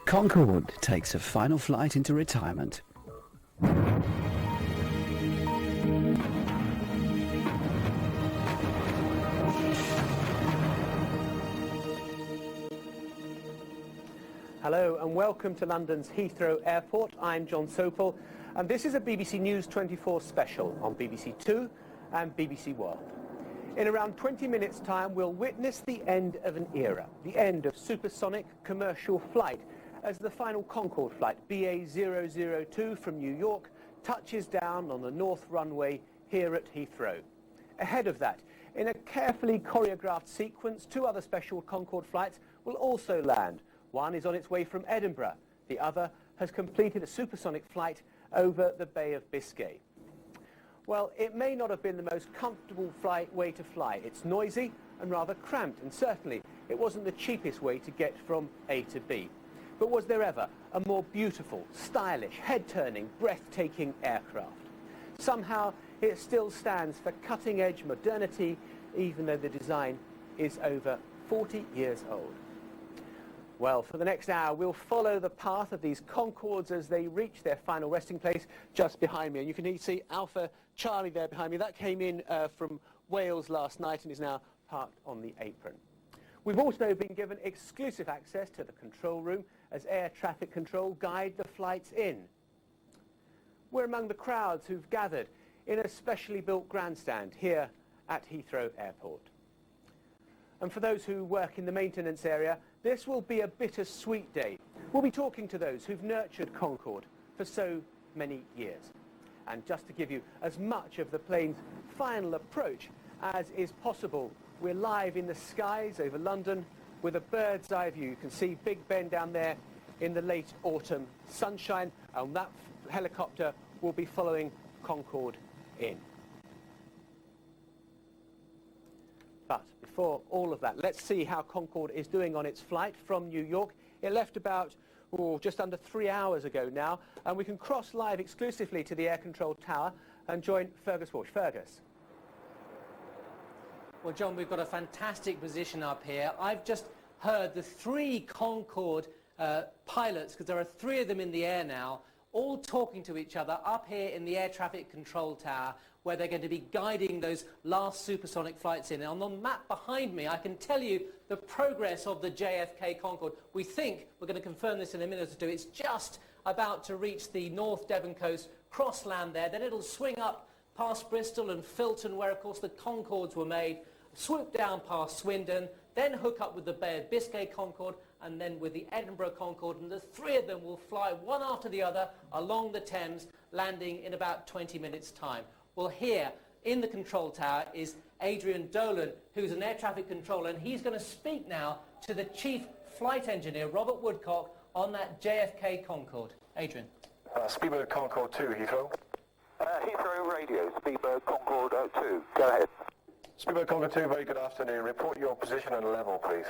Concorde takes a final flight into retirement. Hello and welcome to London's Heathrow Airport. I'm John Sopel and this is a BBC News 24 special on BBC Two and BBC World. In around 20 minutes' time we'll witness the end of an era, the end of supersonic commercial flight as the final Concorde flight, BA 002 from New York, touches down on the north runway here at Heathrow. Ahead of that, in a carefully choreographed sequence, two other special Concorde flights will also land. One is on its way from Edinburgh. The other has completed a supersonic flight over the Bay of Biscay. Well, it may not have been the most comfortable way to fly. It's noisy and rather cramped, and certainly it wasn't the cheapest way to get from A to B. But was there ever a more beautiful, stylish, head-turning, breathtaking aircraft? Somehow it still stands for cutting-edge modernity, even though the design is over 40 years old. Well, for the next hour, we'll follow the path of these Concordes as they reach their final resting place just behind me. And you can see Alpha Charlie there behind me. That came in from Wales last night and is now parked on the apron. We've also been given exclusive access to the control room as air traffic control guide the flights in. We're among the crowds who've gathered in a specially built grandstand here at Heathrow Airport. And for those who work in the maintenance area, this will be a bittersweet day. We'll be talking to those who've nurtured Concorde for so many years. And just to give you as much of the plane's final approach as is possible, we're live in the skies over London with a bird's eye view. You can see Big Ben down there in the late autumn sunshine, and that helicopter will be following Concorde in. But before all of that, let's see how Concorde is doing on its flight from New York. It left about just under 3 hours ago now, and we can cross live exclusively to the air control tower and join Fergus Walsh. Fergus. Well, John, we've got a fantastic position up here. I've just heard the three Concorde pilots, because there are three of them in the air now, all talking to each other up here in the air traffic control tower, where they're going to be guiding those last supersonic flights in. And on the map behind me, I can tell you the progress of the JFK Concorde. We think, we're going to confirm this in a minute or two, it's just about to reach the North Devon coast, cross land there, then it'll swing up past Bristol and Filton, where of course the Concordes were made, swoop down past Swindon, then hook up with the Bay of Biscay Concorde, and then with the Edinburgh Concorde, and the three of them will fly one after the other along the Thames, landing in about 20 minutes' time. Well, here in the control tower is Adrian Dolan, who's an air traffic controller, and he's going to speak now to the chief flight engineer, Robert Woodcock, on that JFK Concorde. Adrian. Speedbird Concorde 2, Heathrow. Heathrow Radio, Speedbird Concorde 2. Go ahead. Speedbird Concorde 2, very good afternoon. Report your position and level, please.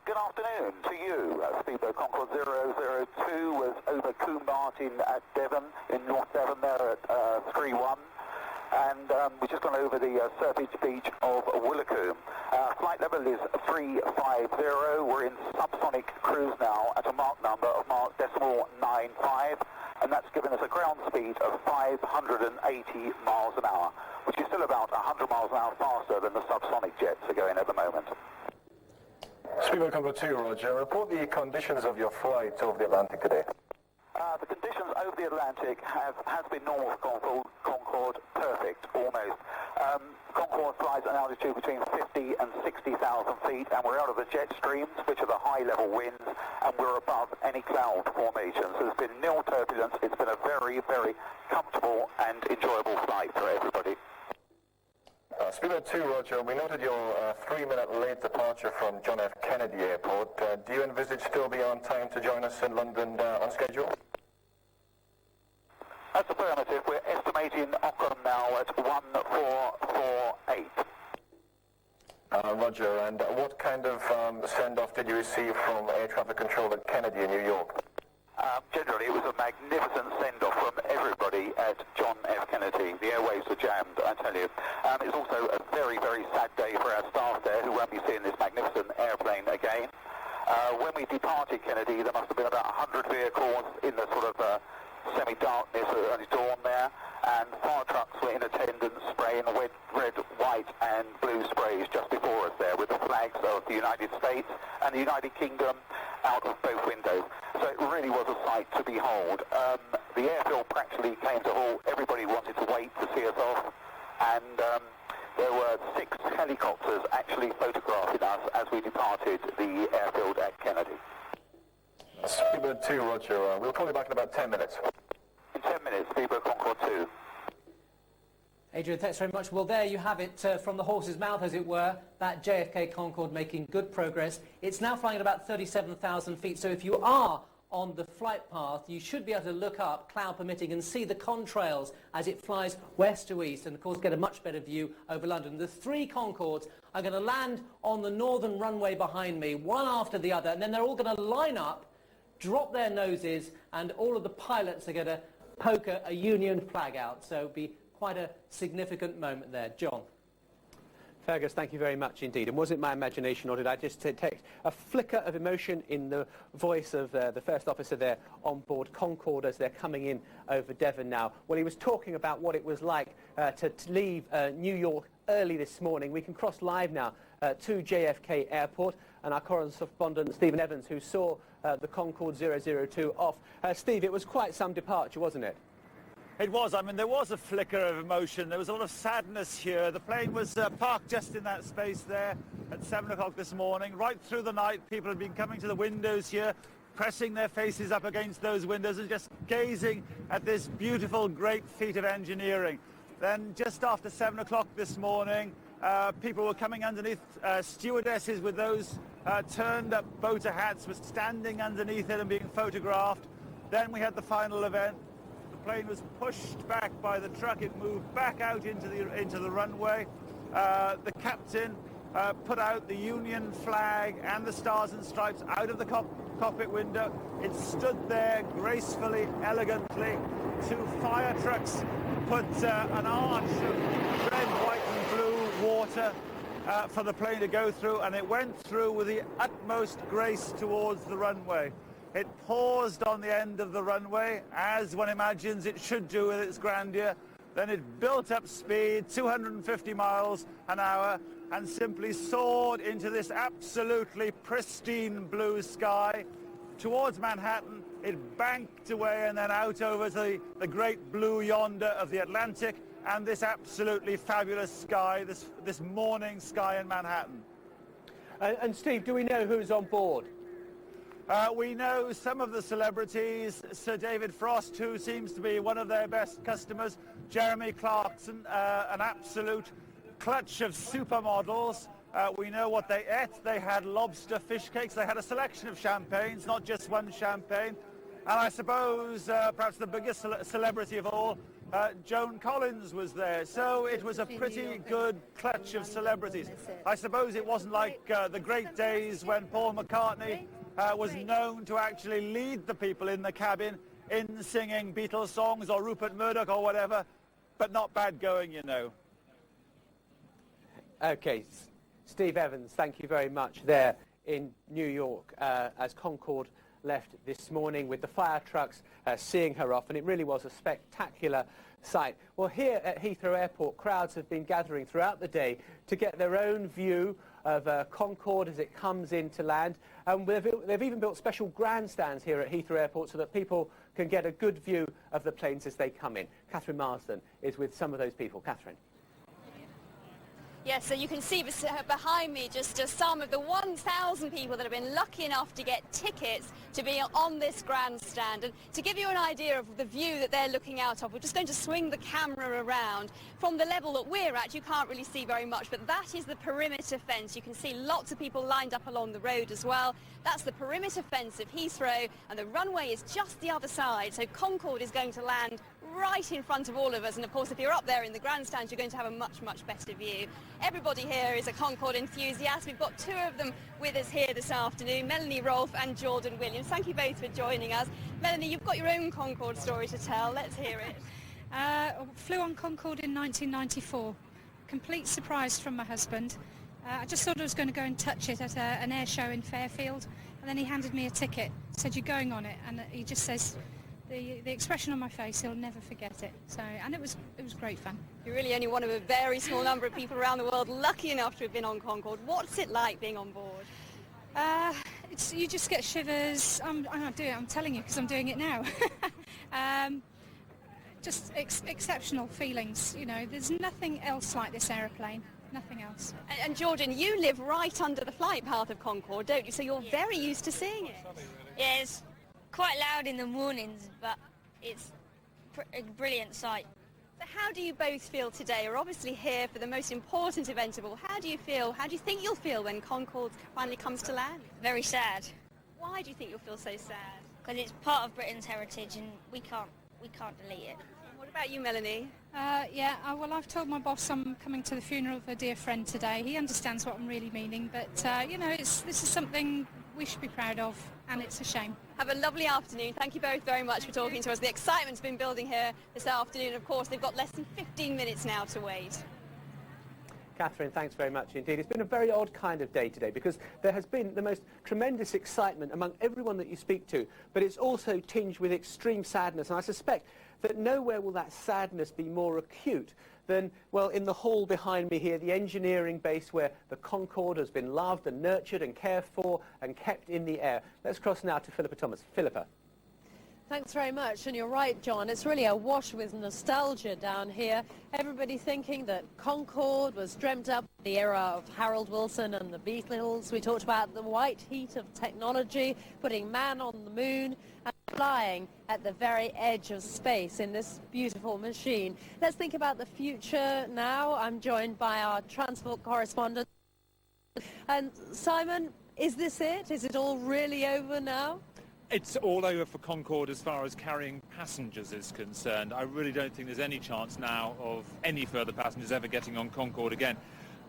Good afternoon to you. Speedbird Concorde 002 was over Combe Martin at Devon, in North Devon there at 3-1. And we've just gone over the surface beach of Willicombe. Flight level is 350. We're in subsonic cruise now at a Mach number of Mach decimal 95. And that's given us a ground speed of 580 miles an hour, which is still about 100 miles an hour faster than the subsonic jets are going at the moment. Speedbird Concorde 2, Roger. Report the conditions of your flight over the Atlantic today. The conditions over the Atlantic has been normal for Concorde, perfect, almost. Concorde flies at an altitude between 50 and 60,000 feet, and we're out of the jet streams, which are the high-level winds, and we're above any cloud formations. There's been nil turbulence. It's been a very, very comfortable and enjoyable flight for everybody. Speedbird 2, Roger. We noted your 3-minute late departure from John F. Kennedy Airport. Do you envisage still be on time to join us in London on schedule? That's affirmative. We're estimating Ockham now at 1448. Roger, and what kind of send-off did you receive from air traffic control at Kennedy in New York? Generally, it was a magnificent send-off from everybody at John F. Kennedy. The airwaves were jammed, I tell you. It's also a very, very sad day for our staff there, who won't be seeing this magnificent airplane again. When we departed Kennedy, there must have been about 100 vehicles in the sort of semi-darkness at dawn there, and fire trucks were in attendance spraying red, white and blue sprays just before us there with the flags of the United States and the United Kingdom out of both windows. So it really was a sight to behold. The airfield practically came to halt. Everybody wanted to wait to see us off, and there were 6 helicopters actually photographing us as we departed the airfield at Kennedy. Speedbird 2, Roger. We'll call you back in about 10 minutes. In 10 minutes, Speedbird Concorde 2. Adrian, thanks very much. Well, there you have it from the horse's mouth, as it were, that JFK Concorde making good progress. It's now flying at about 37,000 feet, so if you are on the flight path, you should be able to look up, cloud permitting, and see the contrails as it flies west to east, and of course get a much better view over London. The 3 Concordes are going to land on the northern runway behind me, one after the other, and then they're all going to line up, drop their noses, and all of the pilots are going to poke a Union flag out. So it'll be quite a significant moment there. John. Fergus, thank you very much indeed. And was it my imagination, or did I just detect a flicker of emotion in the voice of the first officer there on board Concorde as they're coming in over Devon now? Well, he was talking about what it was like to leave New York early this morning. We can cross live now to JFK Airport, and our correspondent Stephen Evans, who saw the Concorde 002 off. Steve, it was quite some departure, wasn't it? It was. I mean, there was a flicker of emotion. There was a lot of sadness here. The plane was parked just in that space there at 7 o'clock this morning. Right through the night, people had been coming to the windows here, pressing their faces up against those windows and just gazing at this beautiful, great feat of engineering. Then just after 7 o'clock this morning, people were coming underneath. Stewardesses with those turned up boater hats were standing underneath it and being photographed. Then we had the final event. The plane was pushed back by the truck. It moved back out into the runway. The captain put out the Union flag and the Stars and Stripes out of the cockpit window. It stood there gracefully, elegantly. 2 fire trucks put an arch of red, white and blue water for the plane to go through, and it went through with the utmost grace towards the runway. It paused on the end of the runway, as one imagines it should do with its grandeur. Then it built up speed, 250 miles an hour, and simply soared into this absolutely pristine blue sky. Towards Manhattan, it banked away and then out over to the great blue yonder of the Atlantic, and this absolutely fabulous sky, this morning sky in Manhattan. And Steve, do we know who's on board? We know some of the celebrities. Sir David Frost, who seems to be one of their best customers, Jeremy Clarkson, an absolute clutch of supermodels. We know what they ate. They had lobster fish cakes. They had a selection of champagnes, not just one champagne. And I suppose perhaps the biggest celebrity of all, Joan Collins, was there. So it was a pretty good clutch of celebrities. I suppose it wasn't like the great days when Paul McCartney was known to actually lead the people in the cabin in singing Beatles songs, or Rupert Murdoch or whatever, but not bad going, you know. Okay, Steve Evans, thank you very much there in New York as Concorde left this morning with the fire trucks seeing her off, and it really was a spectacular sight. Well, here at Heathrow Airport, crowds have been gathering throughout the day to get their own view of Concorde as it comes into land, and they've even built special grandstands here at Heathrow Airport so that people can get a good view of the planes as they come in. Catherine Marsden is with some of those people. Catherine. Yes, so you can see behind me just some of the 1,000 people that have been lucky enough to get tickets to be on this grandstand. And to give you an idea of the view that they're looking out of, we're just going to swing the camera around. From the level that we're at, you can't really see very much, but that is the perimeter fence. You can see lots of people lined up along the road as well. That's the perimeter fence of Heathrow, and the runway is just the other side. So Concorde is going to land right in front of all of us, and of course if you're up there in the grandstand you're going to have a much better view. Everybody here is a Concorde enthusiast. We've got 2 of them with us here this afternoon, Melanie Rolfe and Jordan Williams. Thank you both for joining us. Melanie, you've got your own Concorde story to tell. Let's hear it. Flew on Concorde in 1994. Complete surprise from my husband. I just thought I was going to go and touch it at an air show in Fairfield. and then he handed me a ticket, said you're going on it, and he just says, the expression on my face, he'll never forget it. So, and it was great fun. You're really only one of a very small number of people around the world lucky enough to have been on Concorde. What's it like being on board? You just get shivers. I'm telling you because I'm doing it now. Just exceptional feelings. You know, there's nothing else like this aeroplane. Nothing else. And Jordan, you live right under the flight path of Concorde, don't you? So you're very used to seeing it. Yeah, it's quite loud in the mornings, but it's a brilliant sight. So how do you both feel today? You're obviously here for the most important event of all. How do you feel? How do you think you'll feel when Concorde finally comes to land? Very sad. Why do you think you'll feel so sad? Because it's part of Britain's heritage and we can't delete it. What about you, Melanie? Well, I've told my boss I'm coming to the funeral of a dear friend today. He understands what I'm really meaning, but, you know, this is something we should be proud of, and it's a shame. Have a lovely afternoon. Thank you both very much for talking to us. The excitement's been building here this afternoon. Of course, they've got less than 15 minutes now to wait. Catherine, thanks very much indeed. It's been a very odd kind of day today because there has been the most tremendous excitement among everyone that you speak to, but it's also tinged with extreme sadness, and I suspect that nowhere will that sadness be more acute than, well, in the hall behind me here, the engineering base where the Concorde has been loved and nurtured and cared for and kept in the air. Let's cross now to Philippa Thomas. Philippa. Thanks very much, and you're right, John. It's really awash with nostalgia down here. Everybody thinking that Concorde was dreamt up in the era of Harold Wilson and the Beatles. We talked about the white heat of technology, putting man on the moon, and flying at the very edge of space in this beautiful machine. Let's think about the future now. I'm joined by our transport correspondent. And Simon, is this it? Is it all really over now? It's all over for Concorde as far as carrying passengers is concerned. I really don't think there's any chance now of any further passengers ever getting on Concorde again.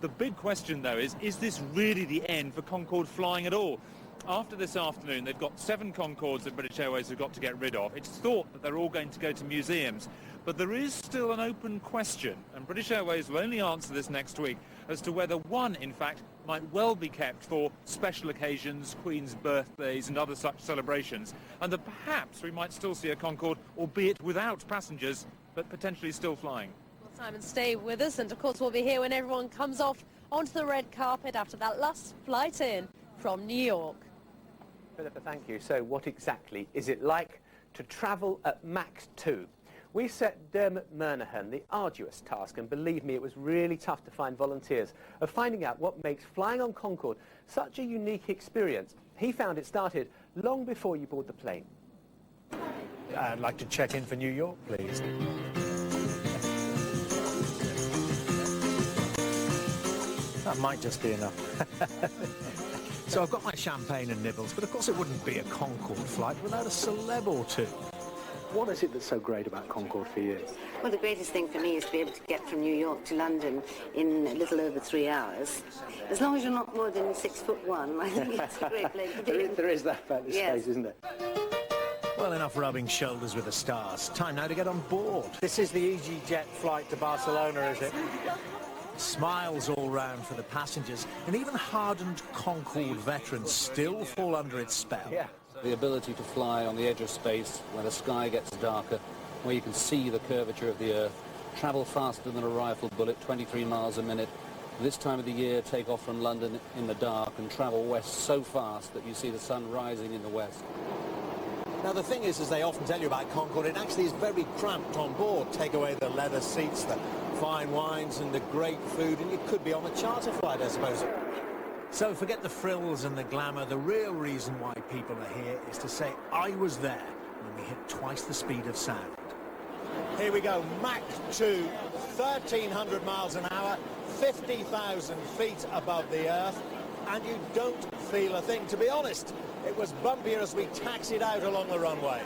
The big question, though, is this really the end for Concorde flying at all? After this afternoon, they've got 7 Concordes that British Airways have got to get rid of. It's thought that they're all going to go to museums. But there is still an open question, and British Airways will only answer this next week, as to whether one, in fact, might well be kept for special occasions, Queen's birthdays and other such celebrations, and that perhaps we might still see a Concorde, albeit without passengers, but potentially still flying. Well, Simon, stay with us, and of course we'll be here when everyone comes off onto the red carpet after that last flight in from New York. Philippa, thank you. So what exactly is it like to travel at Mach 2? We set Dermot Murnahan the arduous task, and believe me, it was really tough to find volunteers, of finding out what makes flying on Concorde such a unique experience. He found it started long before you board the plane. I'd like to check in for New York, please. That might just be enough. So I've got my champagne and nibbles, but of course it wouldn't be a Concorde flight without a celeb or two. What is it that's so great about Concorde for you? Well, the greatest thing for me is to be able to get from New York to London in a little over 3 hours. As long as you're not more than 6'1", I think it's a great plane to do. There is that about this Yes. space, isn't it? Well, enough rubbing shoulders with the stars. Time now to get on board. This is the EasyJet flight to Barcelona, is it? Smiles all round for the passengers, and even hardened Concorde veterans still fall under its spell. Yeah. The ability to fly on the edge of space where the sky gets darker, where you can see the curvature of the Earth, travel faster than a rifle bullet, 23 miles a minute. This time of the year, take off from London in the dark and travel west so fast that you see the sun rising in the west. Now, the thing is, as they often tell you about Concorde, it actually is very cramped on board. Take away the leather seats, the fine wines and the great food, and you could be on a charter flight, I suppose. So forget the frills and the glamour. The real reason why people are here is to say, I was there when we hit twice the speed of sound. Here we go, Mach 2, 1,300 miles an hour, 50,000 feet above the Earth, and you don't feel a thing. To be honest, it was bumpier as we taxied out along the runway.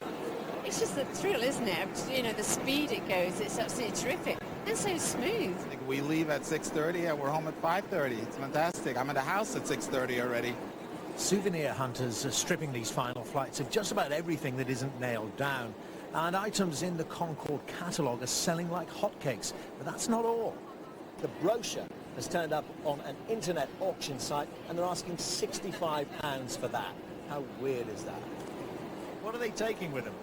It's just the thrill, isn't it? You know, the speed it goes, it's absolutely terrific. It's so smooth. We leave at 6:30 and we're home at 5:30. It's fantastic. I'm at the house at 6:30 already. Souvenir hunters are stripping these final flights of just about everything that isn't nailed down. And items in the Concorde catalogue are selling like hotcakes. But that's not all. The brochure has turned up on an internet auction site, and they're asking £65 for that. How weird is that? What are they taking with them?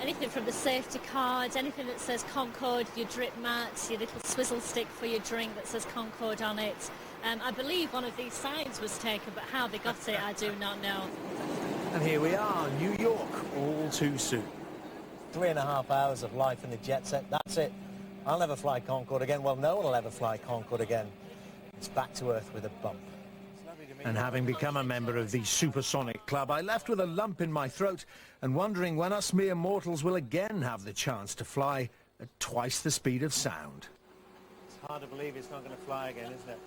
Anything from the safety cards, anything that says Concorde, your drip mats, your little swizzle stick for your drink that says Concorde on it. I believe one of these signs was taken, but how they got it, I do not know. And here we are, New York, all too soon. 3.5 hours of life in the jet set, that's it. I'll never fly Concorde again. Well, no one will ever fly Concorde again. It's back to Earth with a bump. And having become a member of the supersonic club, I left with a lump in my throat and wondering when us mere mortals will again have the chance to fly at twice the speed of sound. It's hard to believe it's not going to fly again, isn't it?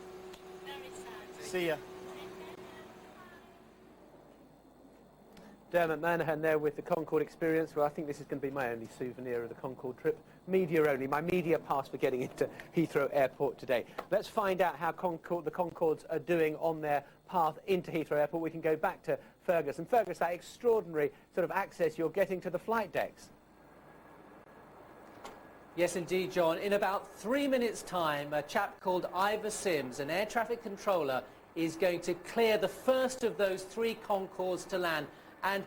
Very sad. See ya. Dermot Manahan there with the Concorde experience. Well, I think this is going to be my only souvenir of the Concorde trip. Media only, my media pass for getting into Heathrow Airport today. Let's find out how the Concordes are doing on their path into Heathrow Airport. We can go back to Fergus. And Fergus, that extraordinary sort of access you're getting to the flight decks. Yes, indeed, John. In about 3 minutes' time, a chap called Ivor Sims, an air traffic controller, is going to clear the first of those 3 Concordes to land. And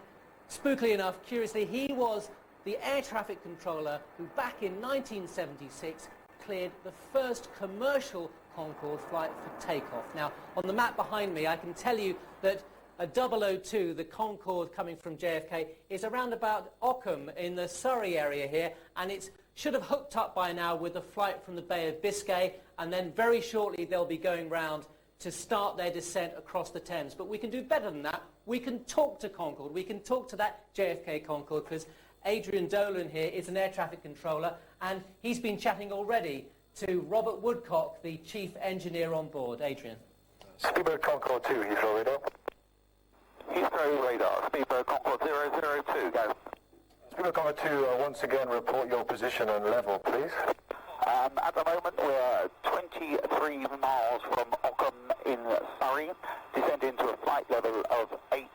spookily enough, curiously, he was the air traffic controller who back in 1976 cleared the first commercial Concorde flight for takeoff. Now, on the map behind me, I can tell you that a 002, the Concorde coming from JFK, is around about Ockham in the Surrey area here, and it should have hooked up by now with a flight from the Bay of Biscay, and then very shortly they'll be going round to start their descent across the Thames. But we can do better than that. We can talk to Concorde. We can talk to that JFK Concorde, because Adrian Dolan here is an air traffic controller, and he's been chatting already to Robert Woodcock, the chief engineer on board. Adrian. Speedbird Concorde 2, Heathrow radar. Heathrow radar, Speedbird Concorde 002, go. Speedbird Concorde 2, once again report your position and level, please. At the moment we're 23 miles from Ockham in Surrey, descending to a flight level of 80.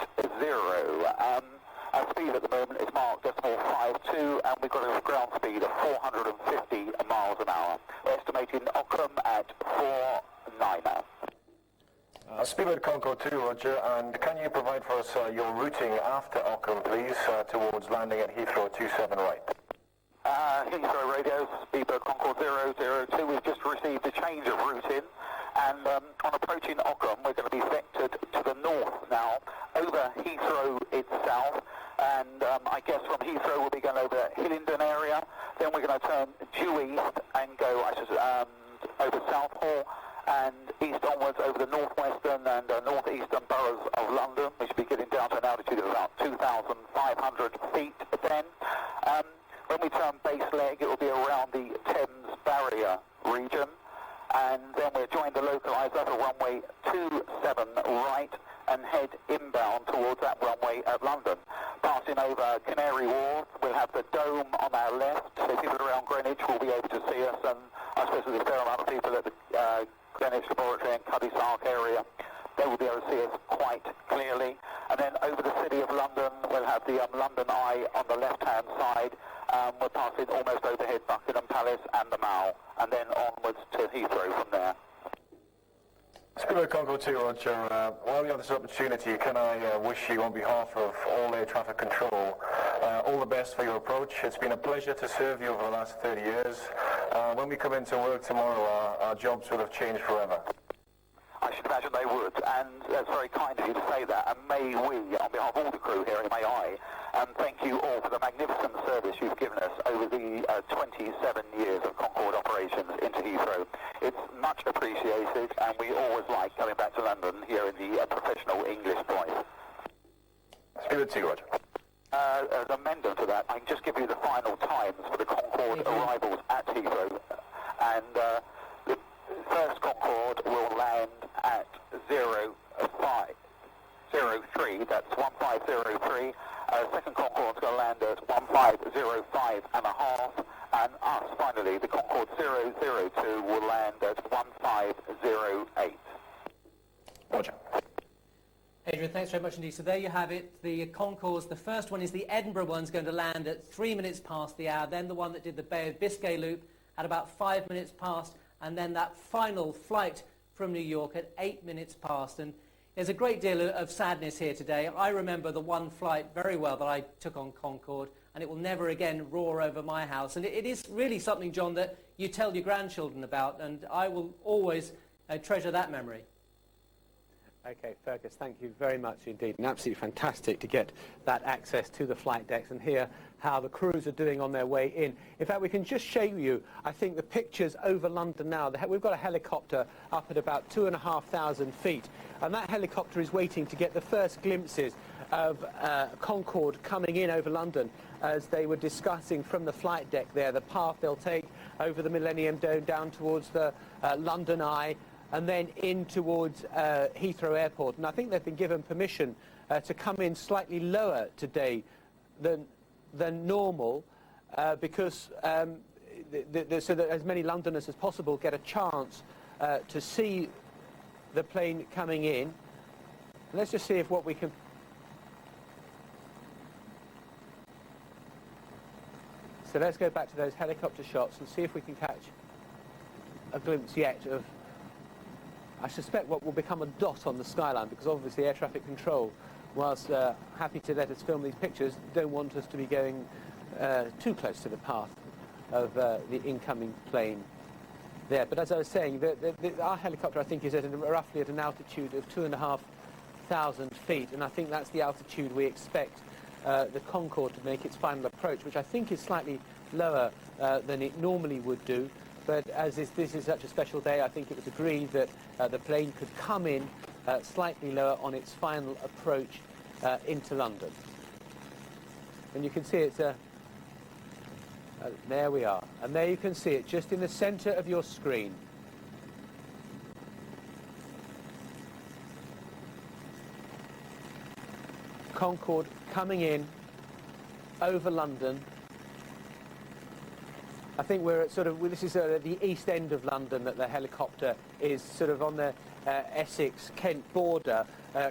Our speed at the moment is marked decimal 52, and we've got a ground speed of 450 miles an hour. We're estimating Ockham at 49. Speedbird Concorde 2, Roger, and can you provide for us your routing after Ockham, please, towards landing at Heathrow 27 right? Heathrow radio, Speedbird Concorde 002, we've just received a change of routing, and on approaching Ockham we're going to be vectored to the north now, over Heathrow itself, and I guess from Heathrow we'll be going over Hillingdon area, then we're going to turn due east and go over Southall, and east onwards over the northwestern and northeastern boroughs of London. We should be getting down to an altitude of about 2,500 feet then. When we turn base leg, it will be around the Thames Barrier region, and then we'll join the localised other runway 27 right and head inbound towards that runway at London. Passing over Canary Wharf, we'll have the Dome on our left, so people around Greenwich will be able to see us, and I suppose there's a fair amount of people at the Greenwich Laboratory and Cuddy Sark area. They will be able to see us quite clearly. And then over the City of London, we'll have the London Eye on the left-hand side. We're passing almost overhead Buckingham Palace and the Mall, and then onwards to Heathrow from there. Speedbird Concorde 2, Roger. While we have this opportunity, can I wish you on behalf of all air traffic control all the best for your approach. It's been a pleasure to serve you over the last 30 years. When we come into work tomorrow, our jobs will have changed forever. I should imagine they would, and that's very kind of you to say that, and may we, on behalf of all the crew here, and may I, thank you all for the magnificent service you've given us over the 27 years of Concorde operations into Heathrow. It's much appreciated, and we always like coming back to London here in the professional English voice. Speedbird 2, Roger. As an amendment to that, I can just give you the final times for the Concorde arrivals at Heathrow, and the first Concorde will land at 0503, that's 1503. Second Concorde's going to land at 1505 and a half, and us, finally, the Concorde 002 will land at 1508. Roger. Adrian, thanks very much indeed. So there you have it, the Concordes. The first one is the Edinburgh one's going to land at 3 minutes past the hour, then the one that did the Bay of Biscay loop at about 5 minutes past, and then that final flight from New York at 8 minutes past. And There's a great deal of sadness here today. I remember the one flight very well that I took on Concorde, and it will never again roar over my house. And it is really something, John, that you tell your grandchildren about, and I will always treasure that memory. Okay, Fergus, thank you very much indeed. And absolutely fantastic to get that access to the flight decks and hear how the crews are doing on their way in. In fact, we can just show you, I think, the pictures over London now. We've got a helicopter up at about 2,500 feet, and that helicopter is waiting to get the first glimpses of Concorde coming in over London, as they were discussing from the flight deck there, the path they'll take over the Millennium Dome down towards the London Eye, and then in towards Heathrow Airport. And I think they've been given permission to come in slightly lower today than normal, because so that as many Londoners as possible get a chance to see the plane coming in. And let's just see if what we can... So let's go back to those helicopter shots and see if we can catch a glimpse yet of, I suspect, what will become a dot on the skyline, because obviously air traffic control, whilst happy to let us film these pictures, don't want us to be going too close to the path of the incoming plane there. But as I was saying, our helicopter, I think, is at roughly at an altitude of 2,500 feet, and I think that's the altitude we expect the Concorde to make its final approach, which I think is slightly lower than it normally would do. But as this is such a special day, I think it was agreed that the plane could come in slightly lower on its final approach into London. And you can see it's there we are. And there you can see it just in the centre of your screen. Concorde coming in over London. I think we're at sort of, this is at the east end of London that the helicopter is, sort of on the Essex-Kent border,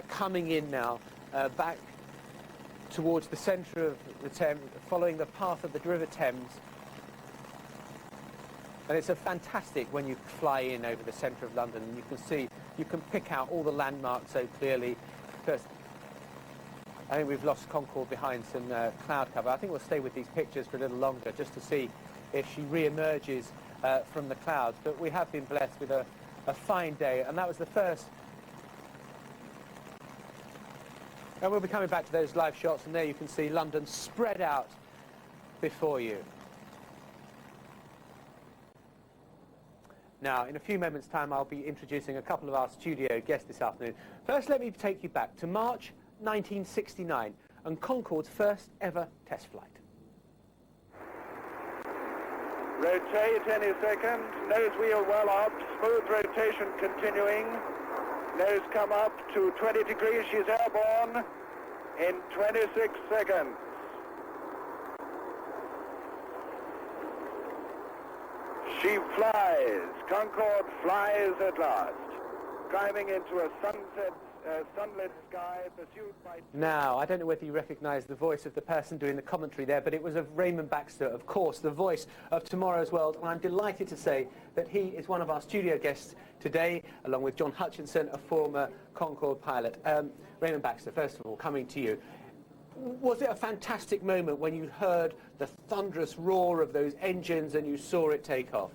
coming in now back towards the centre of the Thames, following the path of the River Thames. And it's a fantastic when you fly in over the centre of London, and you can see, you can pick out all the landmarks so clearly. First, I think we've lost Concorde behind some cloud cover. I think we'll stay with these pictures for a little longer just to see if she re-emerges from the clouds. But we have been blessed with a fine day, and that was the first. And we'll be coming back to those live shots, and there you can see London spread out before you. Now, in a few moments' time, I'll be introducing a couple of our studio guests this afternoon. First, let me take you back to March 1969 and Concorde's first ever test flight. Rotate any second, nose wheel well up, smooth rotation continuing, nose come up to 20 degrees, she's airborne in 26 seconds. She flies, Concorde flies at last, climbing into a sunlit sky, pursued by... Now, I don't know whether you recognise the voice of the person doing the commentary there, but it was of Raymond Baxter, of course, the voice of Tomorrow's World, and I'm delighted to say that he is one of our studio guests today, along with John Hutchinson, a former Concorde pilot. Raymond Baxter, first of all, coming to you. Was it a fantastic moment when you heard the thunderous roar of those engines and you saw it take off?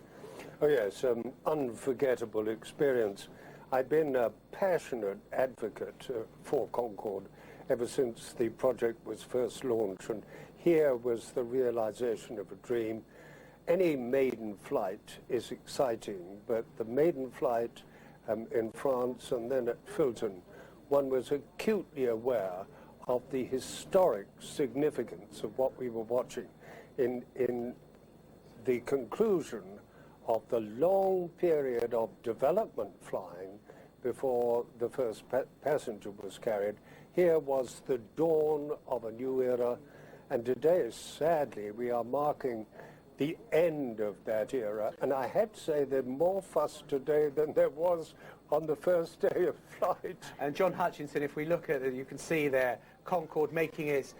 Oh yes, unforgettable experience. I've been a passionate advocate for Concorde ever since the project was first launched, and here was the realization of a dream. Any maiden flight is exciting, but the maiden flight in France and then at Filton, one was acutely aware of the historic significance of what we were watching in the conclusion of the long period of development flying before the first passenger was carried. Here was the dawn of a new era, and today, sadly, we are marking the end of that era. And I had to say there's more fuss today than there was on the first day of flight. And John Hutchinson, if we look at it, you can see there Concorde making its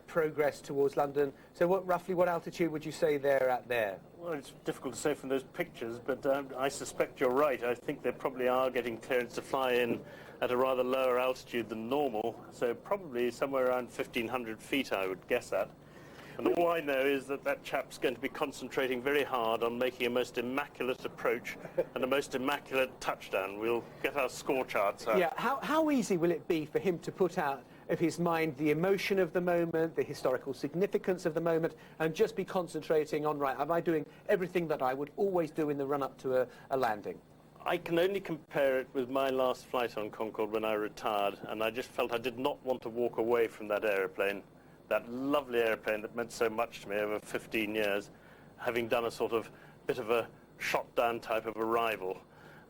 progress towards London. So roughly what altitude would you say they're at there? Well, it's difficult to say from those pictures, but I suspect you're right. I think they probably are getting clearance to fly in at a rather lower altitude than normal, so probably somewhere around 1,500 feet, I would guess at. And all I know is that that chap's going to be concentrating very hard on making a most immaculate approach and a most immaculate touchdown. We'll get our score charts out. Yeah, how easy will it be for him to put out of his mind the emotion of the moment, the historical significance of the moment, and just be concentrating on, right, am I doing everything that I would always do in the run-up to a landing? I can only compare it with my last flight on Concorde when I retired, and I just felt I did not want to walk away from that aeroplane. That lovely airplane that meant so much to me over 15 years, having done a sort of bit of a shot-down type of arrival.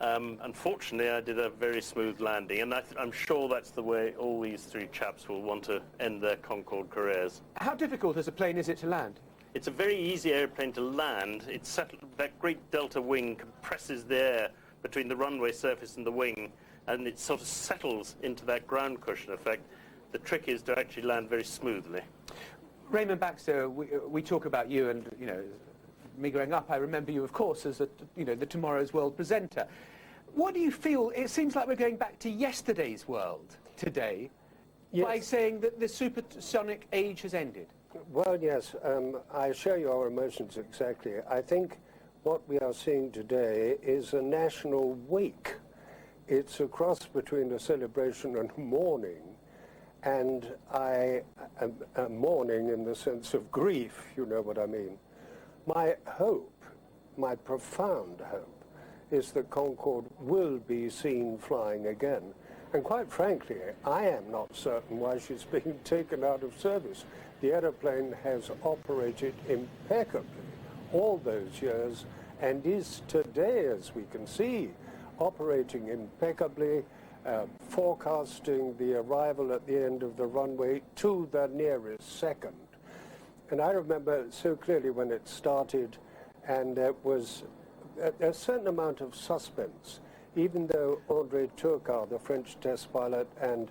Unfortunately, I did a very smooth landing, and I'm sure that's the way all these three chaps will want to end their Concorde careers. How difficult as a plane is it to land? It's a very easy airplane to land. It's settled, that great delta wing compresses the air between the runway surface and the wing, and it sort of settles into that ground cushion effect. The trick is to actually land very smoothly. Raymond Baxter, we talk about you, and you know, me growing up, I remember you, of course, as the Tomorrow's World presenter. What do you feel? It seems like we're going back to yesterday's world today, yes, by saying that the supersonic age has ended. Well, yes, I share your emotions exactly. I think what we are seeing today is a national wake. It's a cross between a celebration and mourning. And I am mourning in the sense of grief, you know what I mean. My hope, my profound hope, is that Concorde will be seen flying again. And quite frankly, I am not certain why she's being taken out of service. The aeroplane has operated impeccably all those years and is today, as we can see, operating impeccably, forecasting the arrival at the end of the runway to the nearest second. And I remember so clearly when it started, and there was a certain amount of suspense, even though André Turcard, the French test pilot, and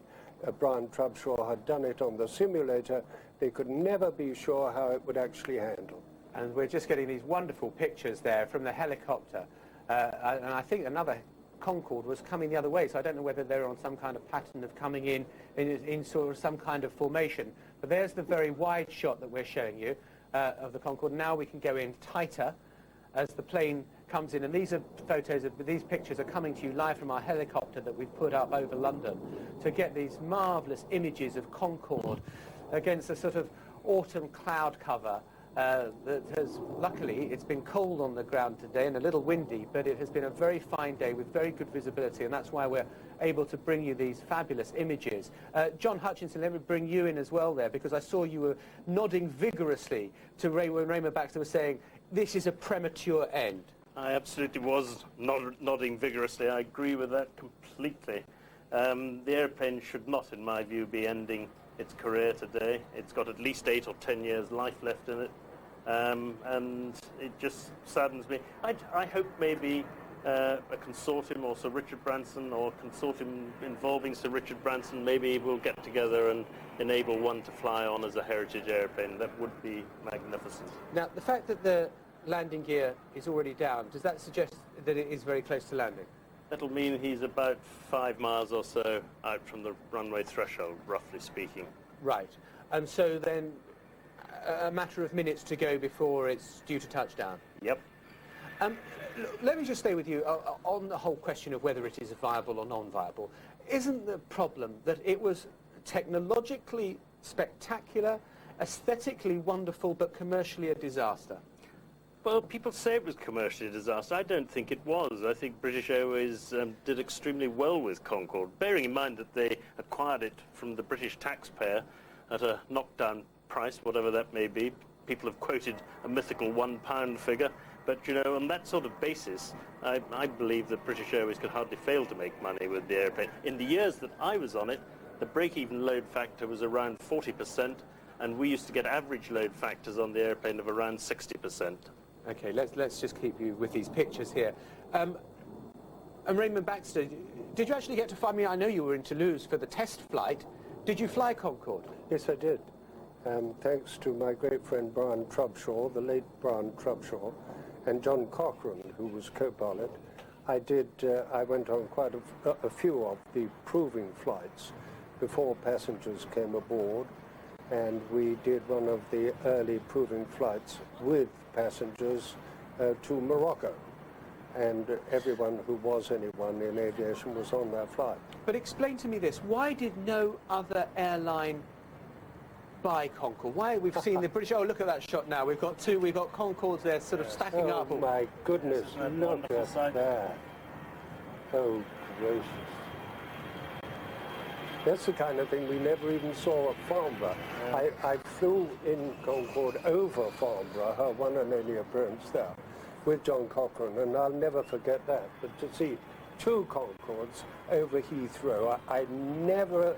Brian Trubshaw had done it on the simulator, they could never be sure how it would actually handle. And we're just getting these wonderful pictures there from the helicopter. And I think another Concorde was coming the other way, so I don't know whether they're on some kind of pattern of coming in sort of some kind of formation. But there's the very wide shot that we're showing you of the Concorde. Now we can go in tighter as the plane comes in, and these are photos of these pictures are coming to you live from our helicopter that we've put up over London to get these marvellous images of Concorde against a sort of autumn cloud cover. That has, luckily, it's been cold on the ground today and a little windy, but it has been a very fine day with very good visibility, and that's why we're able to bring you these fabulous images. John Hutchinson, let me bring you in as well there, because I saw you were nodding vigorously to when Raymond Baxter was saying, this is a premature end. I absolutely was nodding vigorously. I agree with that completely. The airplane should not, in my view, be ending its career today. It's got at least 8 or 10 years life left in it, and it just saddens me. I hope maybe a consortium, or Sir Richard Branson, or a consortium involving Sir Richard Branson, maybe we'll get together and enable one to fly on as a heritage airplane. That would be magnificent. Now, the fact that the landing gear is already down, does that suggest that it is very close to landing? That'll mean he's about 5 miles or so out from the runway threshold, roughly speaking. Right. And so then a matter of minutes to go before it's due to touchdown? Yep. Let me just stay with you on the whole question of whether it is viable or non-viable. Isn't the problem that it was technologically spectacular, aesthetically wonderful, but commercially a disaster? Well, people say it was commercially a disaster. I don't think it was. I think British Airways did extremely well with Concorde, bearing in mind that they acquired it from the British taxpayer at a knockdown price, whatever that may be. People have quoted a mythical £1 figure, but, you know, on that sort of basis, I believe that British Airways could hardly fail to make money with the airplane. In the years that I was on it, the break-even load factor was around 40%, and we used to get average load factors on the airplane of around 60%. Okay, let's just keep you with these pictures here. And Raymond Baxter, did you actually get to fly? I mean, I know you were in Toulouse for the test flight. Did you fly Concorde? Yes, I did. thanks to my great friend Brian Trubshaw, the late Brian Trubshaw, and John Cochrane, who was co-pilot. I went on quite a few of the proving flights before passengers came aboard, and we did one of the early proving flights with passengers to Morocco. And everyone who was anyone in aviation was on that flight. But explain to me this, why did no other airline buy Concorde? Why we've seen the British, oh, look at that shot now, we've got Concordes there sort of stacking up. Oh my goodness, look at that. Oh, gracious. That's the kind of thing we never even saw at Farnborough. Yeah. I flew in Concorde over Farnborough, her one and only appearance there, with John Cochrane, and I'll never forget that. But to see two Concordes over Heathrow, I never,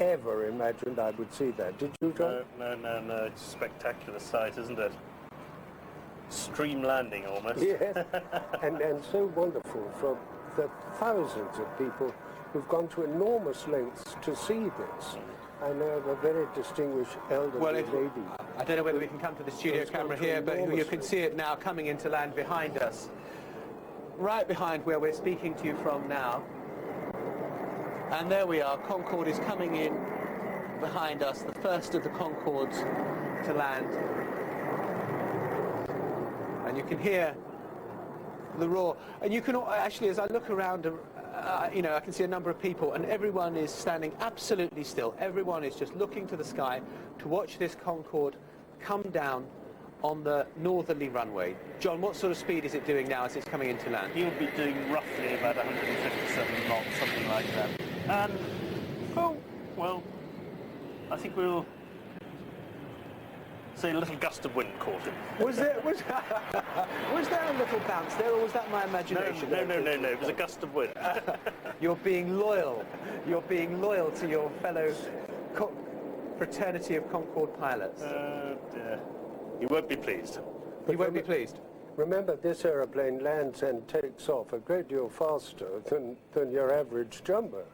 ever imagined I would see that. Did you, John? No. It's a spectacular sight, isn't it? Stream landing, almost. Yes, and so wonderful for the thousands of people who've gone to enormous lengths to see this. I know of a very distinguished elderly lady. I don't know whether we can come to the studio camera here, but you can see it now coming into land behind us. Right behind where we're speaking to you from now. And there we are, Concorde is coming in behind us, the first of the Concordes to land. And you can hear the roar. And you can actually, as I look around, you know, I can see a number of people, and everyone is standing absolutely still. Everyone is just looking to the sky to watch this Concorde come down on the northerly runway. John, what sort of speed is it doing now as it's coming into land? You'll be doing roughly about 157 knots, something like that. And, oh, well, I think we'll say a little gust of wind caught him. Was there a little bounce there, or was that my imagination? No, it was a gust of wind. You're being loyal. You're being loyal to your fellow fraternity of Concorde pilots. Dear. You won't be pleased. You won't be pleased. Remember, this aeroplane lands and takes off a great deal faster than your average jumbo.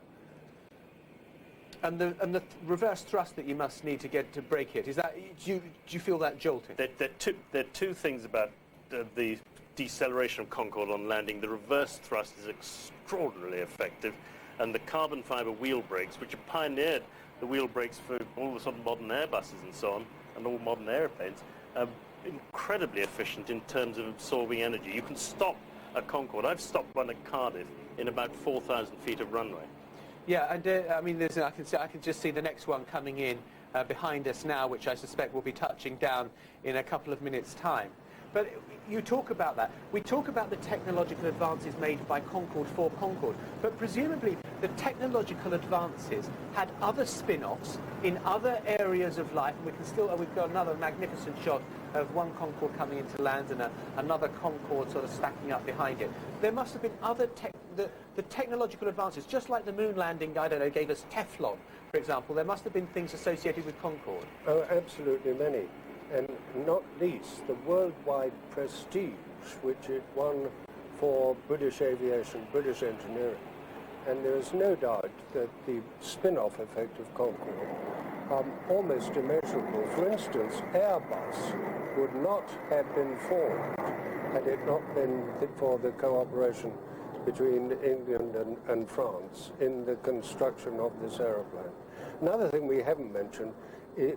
And the reverse thrust that you must need to get to brake it, is that, do you feel that jolting? There are two things about the deceleration of Concorde on landing. The reverse thrust is extraordinarily effective, and the carbon fibre wheel brakes, which have pioneered the wheel brakes for all the sort of modern Airbuses and so on, and all modern airplanes, are incredibly efficient in terms of absorbing energy. You can stop a Concorde. I've stopped one at Cardiff in about 4,000 feet of runway. Yeah, and I mean, I can just see the next one coming in behind us now, which I suspect will be touching down in a couple of minutes' time. But you talk about that. We talk about the technological advances made by Concorde for Concorde, but presumably the technological advances had other spin-offs in other areas of life, and we've got another magnificent shot of one Concorde coming into land and another Concorde sort of stacking up behind it. There must have been other the technological advances, just like the moon landing, I don't know, gave us Teflon, for example. There must have been things associated with Concorde. Oh, absolutely many. And not least the worldwide prestige which it won for British aviation, British engineering. And there is no doubt that the spin-off effect of Concorde almost immeasurable. For instance, Airbus would not have been formed had it not been for the cooperation between England and France in the construction of this aeroplane. Another thing we haven't mentioned,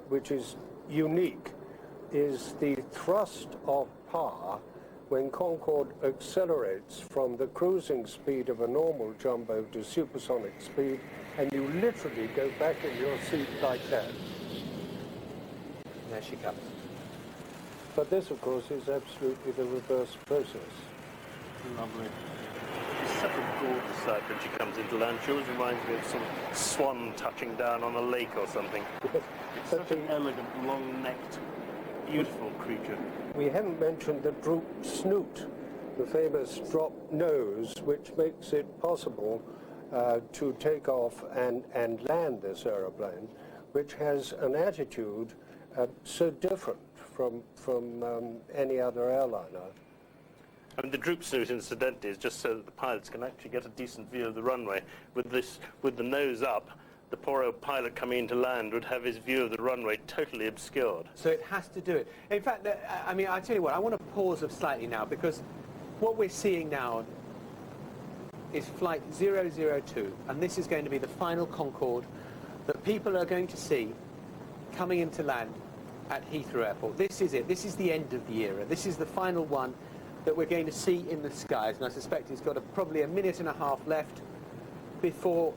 which is unique, is the thrust of power when Concorde accelerates from the cruising speed of a normal jumbo to supersonic speed, and you literally go back in your seat like that. There she comes. But this, of course, is absolutely the reverse process. Lovely. It's such a gorgeous sight when she comes into land. She always reminds me of some swan touching down on a lake or something. It's such an elegant, long-necked, beautiful creature. We haven't mentioned the droop snoot, the famous drop nose, which makes it possible to take off and land this aeroplane, which has an attitude so different from any other airliner. I mean, the droop snoot, incidentally, is just so that the pilots can actually get a decent view of the runway. With the nose up, the poor old pilot coming into land would have his view of the runway totally obscured. So it has to do it. In fact, I mean, I tell you what, I want to pause slightly now, because what we're seeing now is flight 002, and this is going to be the final Concorde that people are going to see coming into land at Heathrow Airport. This is it. This is the end of the era. This is the final one that we're going to see in the skies, and I suspect it's got probably a minute and a half left before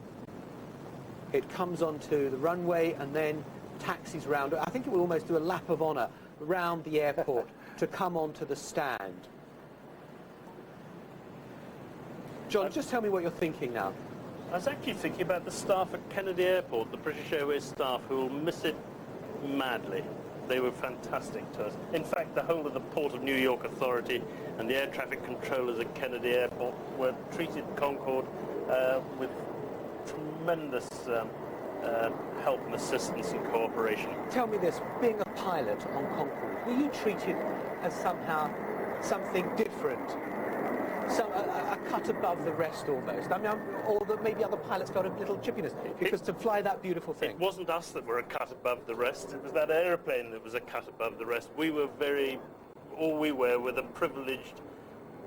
it comes onto the runway and then taxis round. I think it will almost do a lap of honour round the airport to come onto the stand. John, just tell me what you're thinking now. I was actually thinking about the staff at Kennedy Airport, the British Airways staff, who will miss it madly. They were fantastic to us. In fact, the whole of the Port of New York Authority and the air traffic controllers at Kennedy Airport were treated Concorde with tremendous help and assistance and cooperation. Tell me this, being a pilot on Concorde, were you treated as somehow something different? A cut above the rest almost. I mean, or that maybe other pilots felt a little chippiness, because to fly that beautiful thing. It wasn't us that were a cut above the rest, it was that aeroplane that was a cut above the rest. We were all we were the privileged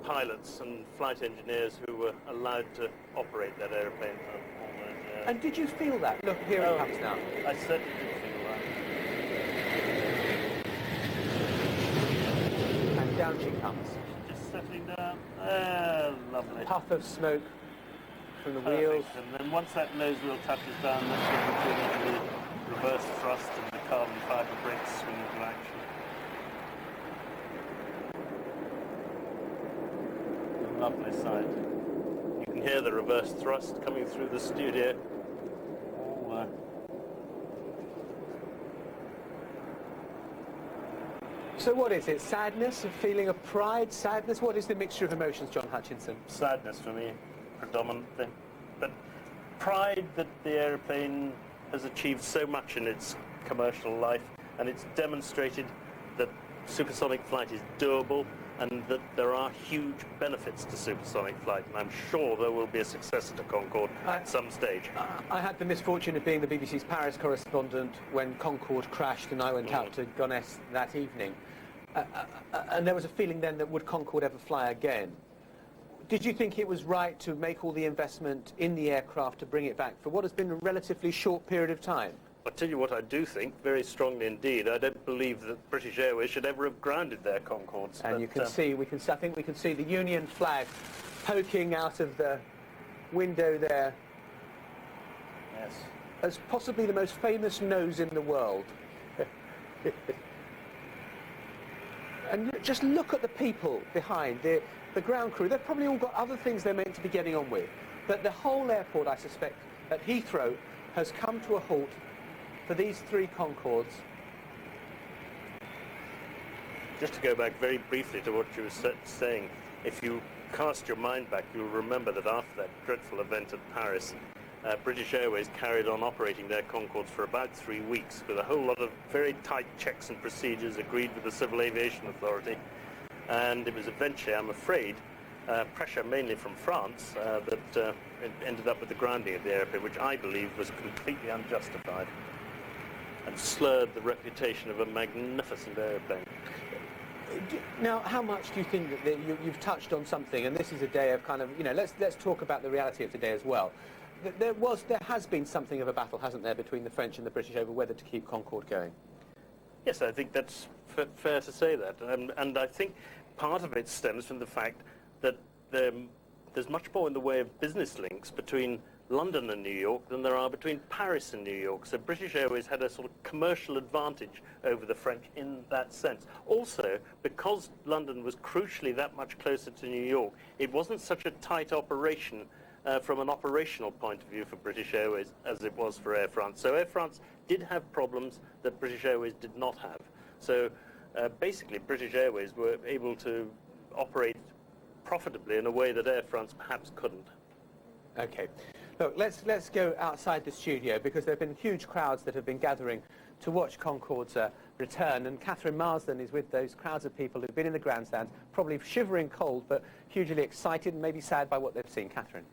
pilots and flight engineers who were allowed to operate that aeroplane for all those years. And did you feel that? Look, here it comes now. I certainly did feel that. And down she comes. Just settling down. Lovely. Puff of smoke from the Perfect. wheels. And then once that nose wheel touches down, that's when we get into the reverse thrust and the carbon fibre brakes swing into action. Lovely sight. You can hear the reverse thrust coming through the studio. Oh, So what is it? Sadness? A feeling of pride? Sadness? What is the mixture of emotions, John Hutchinson? Sadness for me, predominantly. But pride that the aeroplane has achieved so much in its commercial life, and it's demonstrated that supersonic flight is doable and that there are huge benefits to supersonic flight, and I'm sure there will be a successor to Concorde at some stage. I had the misfortune of being the BBC's Paris correspondent when Concorde crashed, and I went out to Gonesse that evening. And there was a feeling then that would Concorde ever fly again? Did you think it was right to make all the investment in the aircraft to bring it back for what has been a relatively short period of time? I'll tell you what I do think, very strongly indeed. I don't believe that British Airways should ever have grounded their Concordes. And you can see, I think we can see the Union flag poking out of the window there. Yes. As possibly the most famous nose in the world. And just look at the people behind, the ground crew. They've probably all got other things they're meant to be getting on with. But the whole airport, I suspect, at Heathrow has come to a halt for these three Concordes. Just to go back very briefly to what you were saying, if you cast your mind back, you'll remember that after that dreadful event at Paris, British Airways carried on operating their Concordes for about 3 weeks with a whole lot of very tight checks and procedures agreed with the Civil Aviation Authority. And it was eventually, I'm afraid, pressure mainly from France that ended up with the grounding of the airplane, which I believe was completely unjustified and slurred the reputation of a magnificent airplane. Now, how much do you think that you've touched on something, and this is a day of kind of, you know, let's talk about the reality of today as well. There has been something of a battle, hasn't there, between the French and the British over whether to keep Concorde going? Yes, I think that's fair to say that, and I think part of it stems from the fact that there's much more in the way of business links between London and New York than there are between Paris and New York. So British Airways had a sort of commercial advantage over the French in that sense. Also, because London was crucially that much closer to New York, it wasn't such a tight operation from an operational point of view for British Airways as it was for Air France. So Air France did have problems that British Airways did not have. So basically British Airways were able to operate profitably in a way that Air France perhaps couldn't. Okay. Look, let's go outside the studio, because there have been huge crowds that have been gathering to watch Concorde's return, and Catherine Marsden is with those crowds of people who've been in the grandstands, probably shivering cold but hugely excited and maybe sad by what they've seen. Catherine.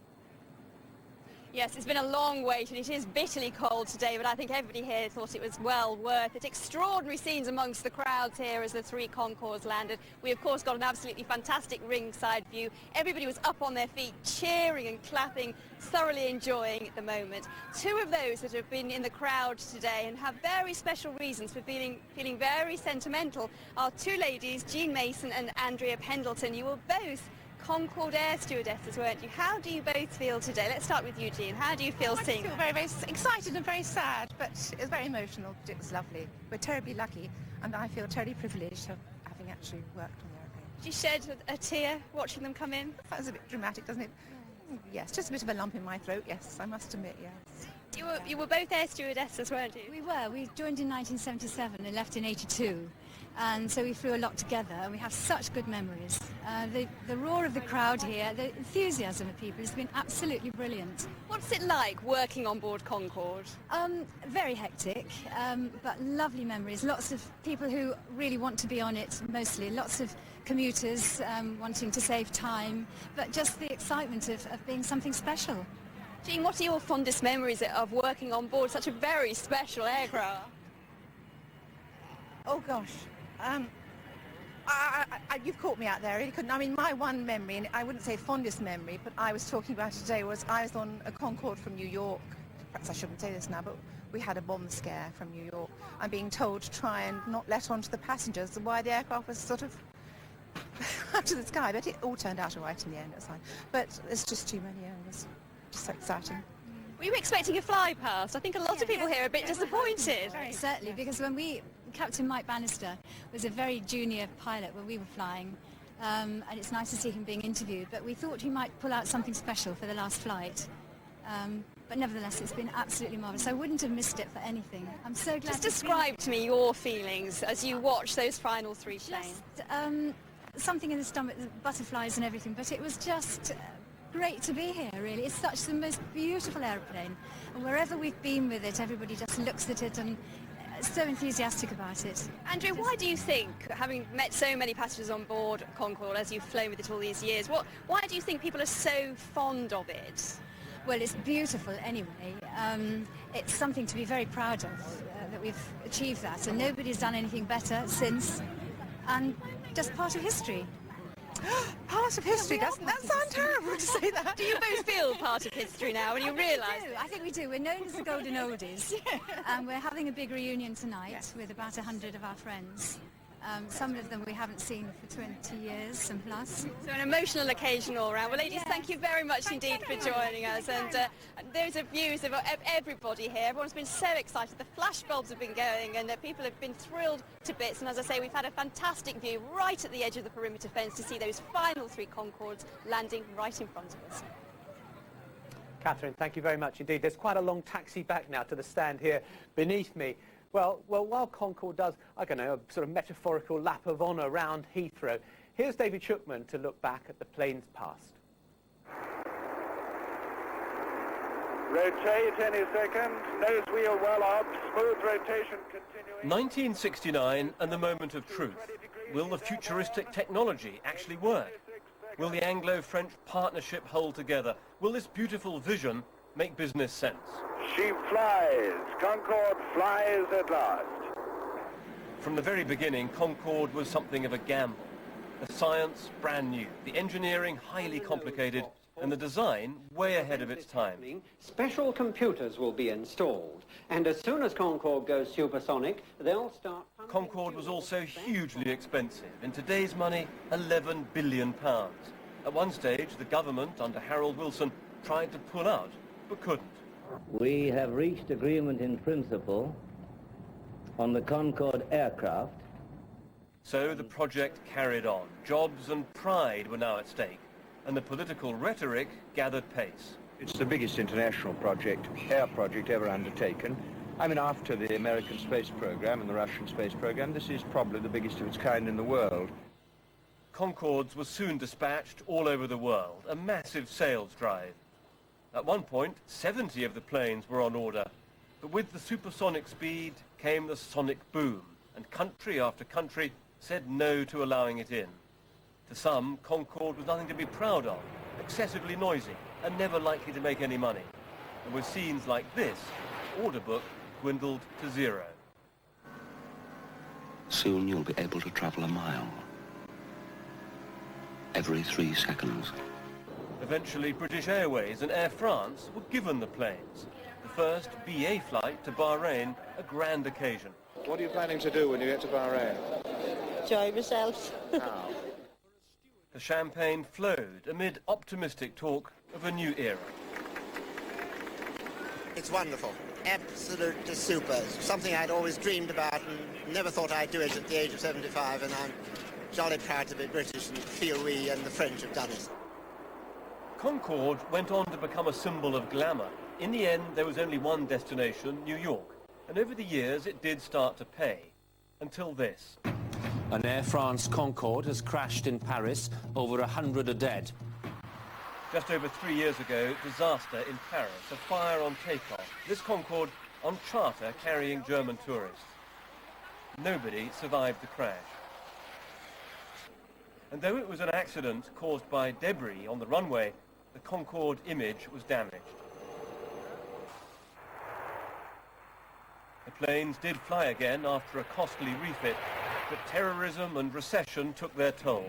Yes, it's been a long wait and it is bitterly cold today, but I think everybody here thought it was well worth it. Extraordinary scenes amongst the crowds here as the three Concordes landed. We of course got an absolutely fantastic ringside view. Everybody was up on their feet, cheering and clapping, thoroughly enjoying the moment. Two of those that have been in the crowd today and have very special reasons for feeling very sentimental are two ladies, Jean Mason and Andrea Pendleton. You were both Concorde air stewardesses, weren't you? How do you both feel today? Let's start with you, Jean. How do you feel seeing? I feel very, very excited and very sad, but it was very emotional. It was lovely. We're terribly lucky, and I feel terribly privileged of having actually worked on the aeroplane. Did you shed a tear watching them come in? That was a bit dramatic, doesn't it? Yes, just a bit of a lump in my throat, yes, I must admit, yes. You were both air stewardesses, weren't you? We were. We joined in 1977 and left in 82. And so we flew a lot together, and we have such good memories. The roar of the crowd here, the enthusiasm of people has been absolutely brilliant. What's it like working on board Concorde? Very hectic, but lovely memories. Lots of people who really want to be on it, mostly. Lots of commuters wanting to save time, but just the excitement of being something special. Jean, what are your fondest memories of working on board such a very special aircraft? Oh gosh. You've caught me out there. I really couldn't. I mean, my one memory, and I wouldn't say fondest memory, but I was talking about today, was I was on a Concorde from New York. Perhaps I shouldn't say this now, but we had a bomb scare from New York. I'm being told to try and not let on to the passengers why the aircraft was sort of up to the sky, but it all turned out all right in the end. It was fine. But it's just too many, and it was just so exciting. Were you expecting a fly past? I think a lot of people here are a bit disappointed. Certainly, because when Captain Mike Bannister was a very junior pilot when we were flying, and it's nice to see him being interviewed, but we thought he might pull out something special for the last flight. But nevertheless, it's been absolutely marvellous. I wouldn't have missed it for anything. I'm so glad. Just describe to me your feelings as you watch those final three planes. Something in the stomach, the butterflies and everything, but it was just great to be here, really. It's such the most beautiful aeroplane, and wherever we've been with it, everybody just looks at it and is so enthusiastic about it. Andrew, why do you think, having met so many passengers on board Concorde as you've flown with it all these years, why do you think people are so fond of it? Well, it's beautiful anyway. It's something to be very proud of, that we've achieved that, and nobody's done anything better since, and just part of history. Part of history? Doesn't that sound terrible to say that? Do you both feel part of history now when you realise? I think we do. We're known as the Golden Oldies, and we're having a big reunion tonight with about 100 of our friends. Some of them we haven't seen for 20 years and plus. So an emotional occasion all around. Well, ladies, thank you very much indeed for joining us. And those are views of everybody here. Everyone's been so excited. The flashbulbs have been going and people have been thrilled to bits. And as I say, we've had a fantastic view right at the edge of the perimeter fence to see those final three Concordes landing right in front of us. Catherine, thank you very much indeed. There's quite a long taxi back now to the stand here beneath me. Well, while Concorde does, I don't know, a sort of metaphorical lap of honour around Heathrow, here's David Shookman to look back at the plane's past. Rotate any second, nose wheel well up, smooth rotation continuing. 1969 and the moment of truth. Will the futuristic technology actually work? Will the Anglo-French partnership hold together? Will this beautiful vision make business sense? She flies. Concorde flies at last. From the very beginning, Concorde was something of a gamble. The science, brand new. The engineering, highly complicated. And the design, way ahead of its time. Special computers will be installed. And as soon as Concorde goes supersonic, they'll start... Concorde was also hugely expensive. In today's money, £11 billion. At one stage, the government, under Harold Wilson, tried to pull out, but couldn't. We have reached agreement in principle on the Concorde aircraft. So the project carried on. Jobs and pride were now at stake, and the political rhetoric gathered pace. It's the biggest international air project ever undertaken. I mean, after the American space program and the Russian space program, this is probably the biggest of its kind in the world. Concordes were soon dispatched all over the world, a massive sales drive. At one point, 70 of the planes were on order, but with the supersonic speed came the sonic boom, and country after country said no to allowing it in. To some, Concorde was nothing to be proud of, excessively noisy, and never likely to make any money. And with scenes like this, order book dwindled to zero. Soon you'll be able to travel a mile every 3 seconds. Eventually, British Airways and Air France were given the planes. The first BA flight to Bahrain, a grand occasion. What are you planning to do when you get to Bahrain? Enjoy myself. How? The champagne flowed amid optimistic talk of a new era. It's wonderful. Absolutely super. It's something I'd always dreamed about and never thought I'd do it at the age of 75, and I'm jolly proud to be British and feel we and the French have done it. Concorde went on to become a symbol of glamour. In the end, there was only one destination, New York. And over the years, it did start to pay. Until this. An Air France Concorde has crashed in Paris. Over 100 are dead. Just over 3 years ago, disaster in Paris, a fire on takeoff. This Concorde on charter carrying German tourists. Nobody survived the crash. And though it was an accident caused by debris on the runway, the Concorde image was damaged. The planes did fly again after a costly refit, but terrorism and recession took their toll,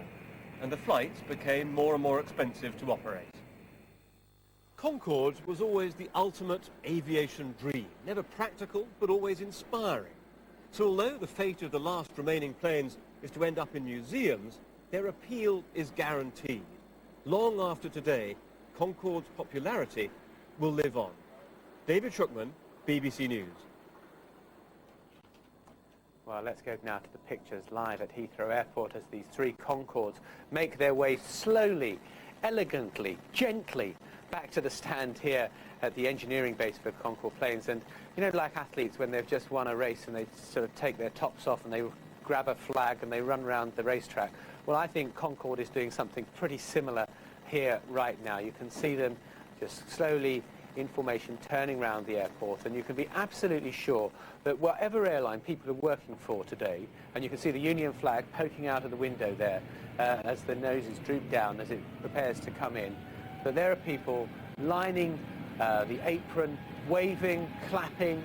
and the flights became more and more expensive to operate. Concorde was always the ultimate aviation dream, never practical, but always inspiring. So although the fate of the last remaining planes is to end up in museums, their appeal is guaranteed. Long after today, Concorde's popularity will live on. David Shuckman, BBC News. Well, let's go now to the pictures live at Heathrow Airport as these 3 Concordes make their way slowly, elegantly, gently back to the stand here at the engineering base for Concorde planes. And, you know, like athletes when they've just won a race and they sort of take their tops off and they grab a flag and they run around the racetrack. Well, I think Concorde is doing something pretty similar here right now. You can see them just slowly in formation turning around the airport, and you can be absolutely sure that whatever airline people are working for today, and you can see the Union flag poking out of the window there as the noses droop down as it prepares to come in, that there are people lining the apron, waving, clapping,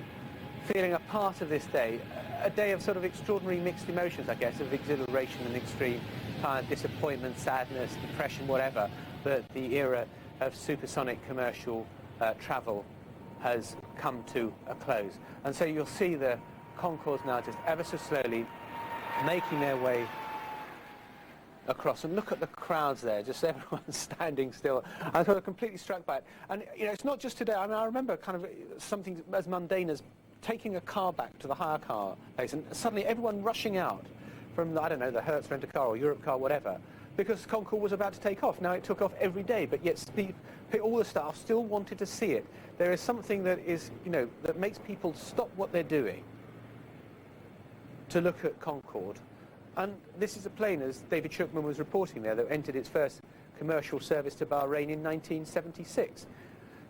feeling a part of this day, a day of sort of extraordinary mixed emotions, I guess, of exhilaration and extreme kind of disappointment, sadness, depression, whatever, that the era of supersonic commercial travel has come to a close. And so you'll see the Concordes now just ever so slowly making their way across. And look at the crowds there, just everyone standing still. I was completely struck by it. And, you know, it's not just today. I mean, I remember kind of something as mundane as taking a car back to the hire car place and suddenly everyone rushing out from, I don't know, the Hertz rent-a-car or Europe car, whatever, because Concorde was about to take off. Now, it took off every day, but yet all the staff still wanted to see it. There is something that is, you know, that makes people stop what they're doing to look at Concorde. And this is a plane, as David Shuckman was reporting there, that entered its first commercial service to Bahrain in 1976.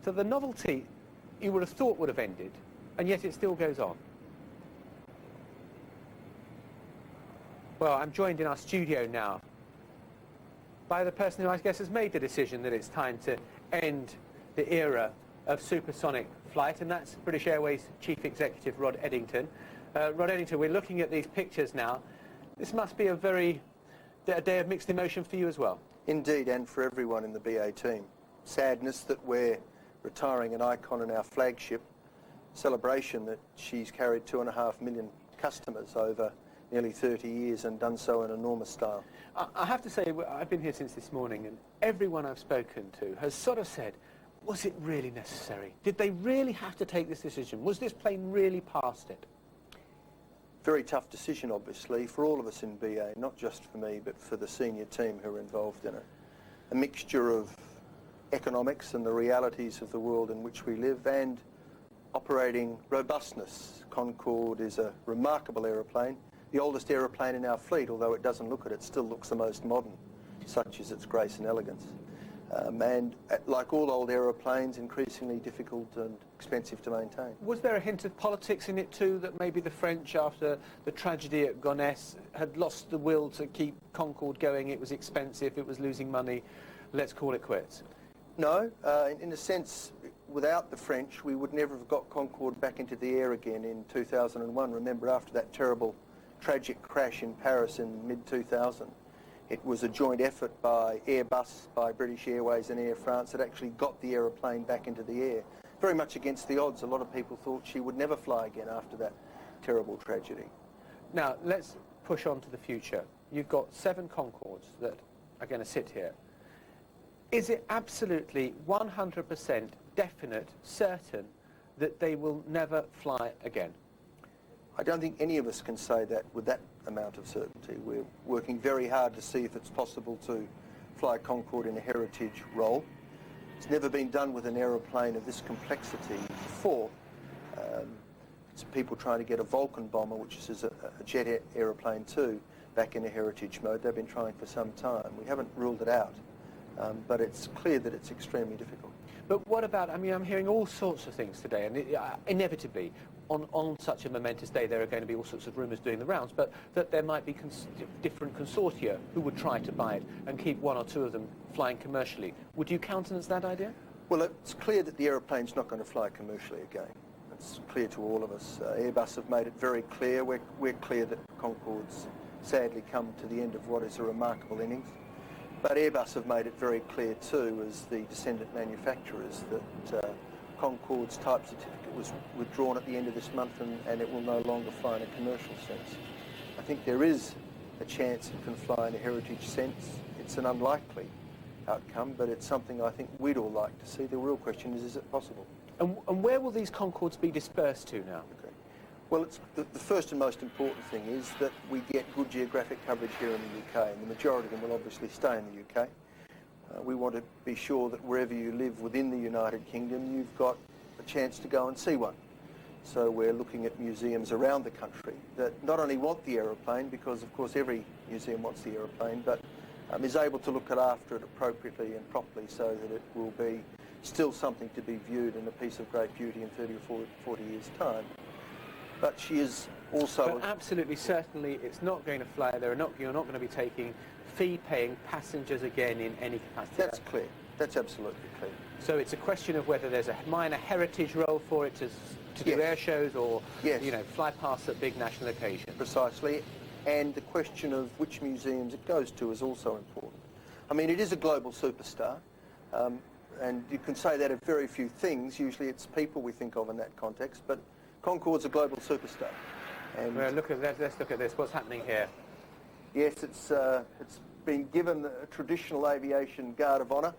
So the novelty, you would have thought, would have ended, and yet it still goes on. Well, I'm joined in our studio now by the person who I guess has made the decision that it's time to end the era of supersonic flight, and that's British Airways Chief Executive Rod Eddington. Rod Eddington, we're looking at these pictures now. This must be a day of mixed emotion for you as well. Indeed, and for everyone in the BA team. Sadness that we're retiring an icon in our flagship. Celebration that she's carried 2.5 million customers over nearly 30 years and done so in enormous style. I have to say, I've been here since this morning, and everyone I've spoken to has sort of said, was it really necessary? Did they really have to take this decision? Was this plane really past it? Very tough decision, obviously, for all of us in BA, not just for me, but for the senior team who are involved in it. A mixture of economics and the realities of the world in which we live and operating robustness. Concorde is a remarkable aeroplane. The oldest aeroplane in our fleet, although it doesn't look it, still looks the most modern, such is its grace and elegance. And like all old aeroplanes, increasingly difficult and expensive to maintain. Was there a hint of politics in it too, that maybe the French, after the tragedy at Gonesse, had lost the will to keep Concorde going? It was expensive, it was losing money, let's call it quits? No, in a sense, without the French, we would never have got Concorde back into the air again in 2001. Remember, after that terrible, tragic crash in Paris in mid-2000, it was a joint effort by Airbus, by British Airways and Air France that actually got the aeroplane back into the air. Very much against the odds. A lot of people thought she would never fly again after that terrible tragedy. Now, let's push on to the future. You've got 7 Concordes that are going to sit here. Is it absolutely 100% definite, certain, that they will never fly again? I don't think any of us can say that with that amount of certainty. We're working very hard to see if it's possible to fly Concorde in a heritage role. It's never been done with an aeroplane of this complexity before. It's people trying to get a Vulcan bomber, which is a jet aeroplane too, back in a heritage mode. They've been trying for some time. We haven't ruled it out, but it's clear that it's extremely difficult. But what about, I mean, I'm hearing all sorts of things today, and inevitably, on such a momentous day, there are going to be all sorts of rumours doing the rounds, but that there might be different consortia who would try to buy it and keep 1 or 2 of them flying commercially. Would you countenance that idea? Well, it's clear that the aeroplane's not going to fly commercially again. It's clear to all of us. Airbus have made it very clear. We're clear that Concorde's sadly come to the end of what is a remarkable innings. But Airbus have made it very clear too, as the descendant manufacturers, that Concorde's type certificate was withdrawn at the end of this month and it will no longer fly in a commercial sense. I think there is a chance it can fly in a heritage sense. It's an unlikely outcome, but it's something I think we'd all like to see. The real question is it possible? And where will these Concordes be dispersed to now? Okay. Well, it's the first and most important thing is that we get good geographic coverage here in the UK, and the majority of them will obviously stay in the UK. We want to be sure that wherever you live within the United Kingdom, you've got a chance to go and see one. So we're looking at museums around the country that not only want the aeroplane, because of course every museum wants the aeroplane, but is able to look after it appropriately and properly so that it will be still something to be viewed and a piece of great beauty in 30 or 40 years' time. But she is also... But absolutely, certainly, it's not going to fly. You're not going to be taking fee-paying passengers again in any capacity. That's clear. That's absolutely clear. So it's a question of whether there's a minor heritage role for it to do air shows or, you know, fly past at big national occasions. Precisely. And the question of which museums it goes to is also important. I mean, it is a global superstar. And you can say that of very few things. Usually it's people we think of in that context, but Concorde's a global superstar. And well, let's look at this. What's happening here? Yes, it's been given a traditional aviation guard of honour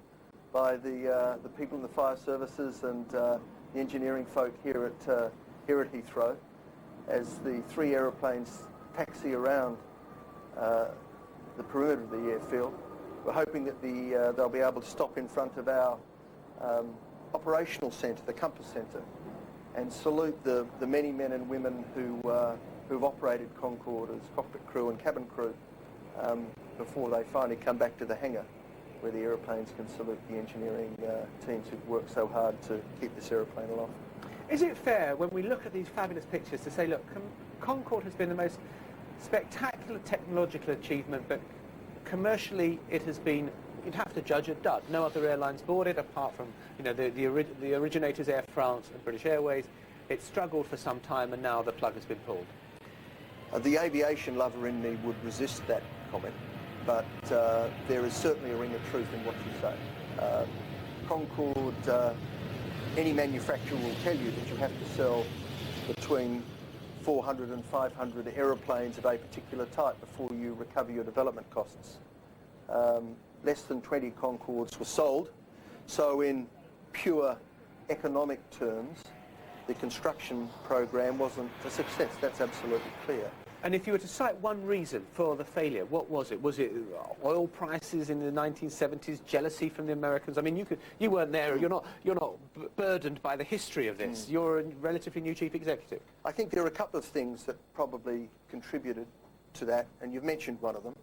by the people in the fire services and the engineering folk here at Heathrow, as the 3 aeroplanes taxi around the perimeter of the airfield. We're hoping that they'll be able to stop in front of our operational centre, the Compass Centre, and salute the many men and women who've operated Concorde as cockpit crew and cabin crew before they finally come back to the hangar, where the aeroplanes can salute the engineering teams who've worked so hard to keep this aeroplane aloft. Is it fair, when we look at these fabulous pictures, to say, look, Concorde has been the most spectacular technological achievement, but commercially it has been, you'd have to judge it dud. No other airlines board it, apart from, you know, the originators, Air France and British Airways. It struggled for some time, and now the plug has been pulled. The aviation lover in me would resist that comment, but there is certainly a ring of truth in what you say. Concorde, any manufacturer will tell you that you have to sell between 400 and 500 aeroplanes of a particular type before you recover your development costs. Less than 20 Concordes were sold, so in pure economic terms, the construction program wasn't a success. That's absolutely clear. And if you were to cite one reason for the failure, what was it? Was it oil prices in the 1970s, jealousy from the Americans? I mean, you weren't there. You're not burdened by the history of this. You're a relatively new chief executive. I think there are a couple of things that probably contributed to that, and you've mentioned one of them.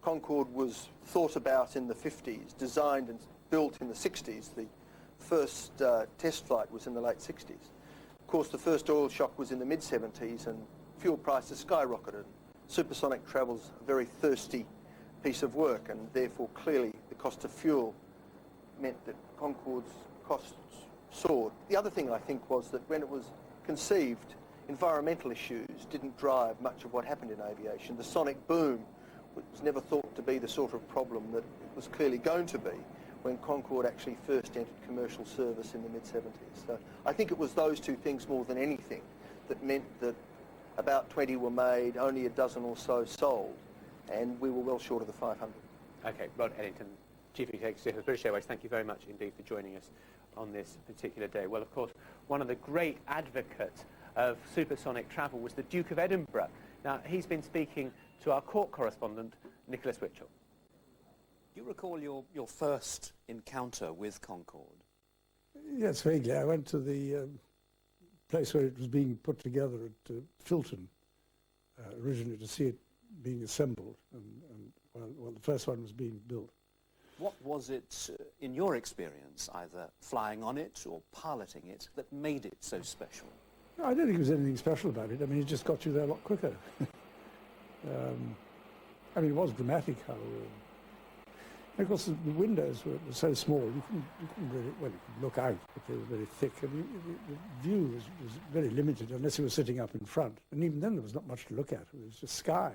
Concorde was thought about in the 50s, designed and built in the 60s. The first test flight was in the late 60s. Of course, the first oil shock was in the mid-70s, and fuel prices skyrocketed. Supersonic travel's a very thirsty piece of work, and therefore clearly the cost of fuel meant that Concorde's costs soared. The other thing I think was that when it was conceived, environmental issues didn't drive much of what happened in aviation. The sonic boom was never thought to be the sort of problem that it was clearly going to be when Concorde actually first entered commercial service in the mid-70s. So I think it was those two things more than anything that meant that about 20 were made, only a dozen or so sold, and we were well short of the 500. Okay, Rod Eddington, Chief Executive of British Airways, thank you very much indeed for joining us on this particular day. Well, of course, one of the great advocates of supersonic travel was the Duke of Edinburgh. Now, he's been speaking to our court correspondent, Nicholas Witchell. Do you recall your first encounter with Concorde? Yes, vaguely. I went to the place where it was being put together at Filton, originally to see it being assembled, and well, the first one was being built. What was it, in your experience, either flying on it or piloting it, that made it so special? No, I don't think there was anything special about it. I mean, it just got you there a lot quicker. I mean, it was dramatic how... of course, the windows were so small, you couldn't really... Well, you could look out, but they were very thick, and the view was very limited unless you were sitting up in front. And even then, there was not much to look at. It was just sky.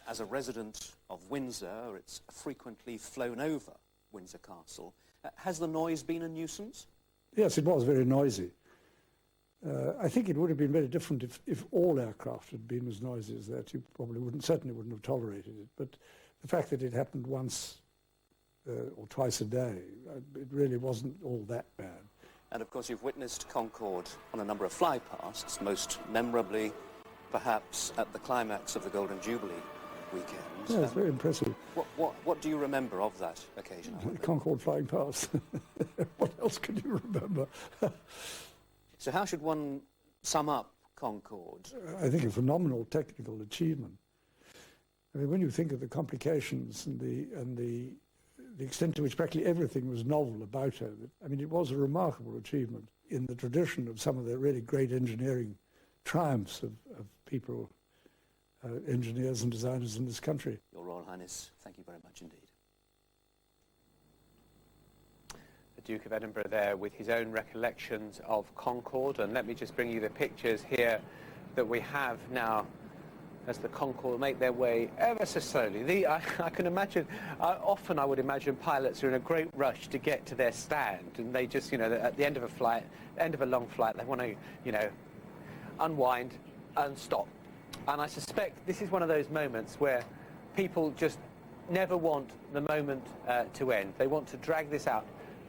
As a resident of Windsor, it's frequently flown over Windsor Castle. Has the noise been a nuisance? Yes, it was very noisy. I think it would have been very different if all aircraft had been as noisy as that. You probably certainly wouldn't have tolerated it. But the fact that it happened once or twice a day, it really wasn't all that bad. And of course, you've witnessed Concorde on a number of flypasts, most memorably, perhaps, at the climax of the Golden Jubilee weekend. Yeah, it's very impressive. What do you remember of that occasion? Concorde flying past. What else can you remember? So how should one sum up Concorde? I think a phenomenal technical achievement. I mean, when you think of the complications and the extent to which practically everything was novel about it, I mean, it was a remarkable achievement in the tradition of some of the really great engineering triumphs of people, engineers and designers in this country. Your Royal Highness, thank you very much indeed. The Duke of Edinburgh there with his own recollections of Concorde, and let me just bring you the pictures here that we have now as the Concorde make their way ever so slowly. I can imagine, often I would imagine pilots are in a great rush to get to their stand, and they just, at the end of a flight, end of a long flight, they want to, unwind and stop. And I suspect this is one of those moments where people just never want the moment to end. They want to drag this out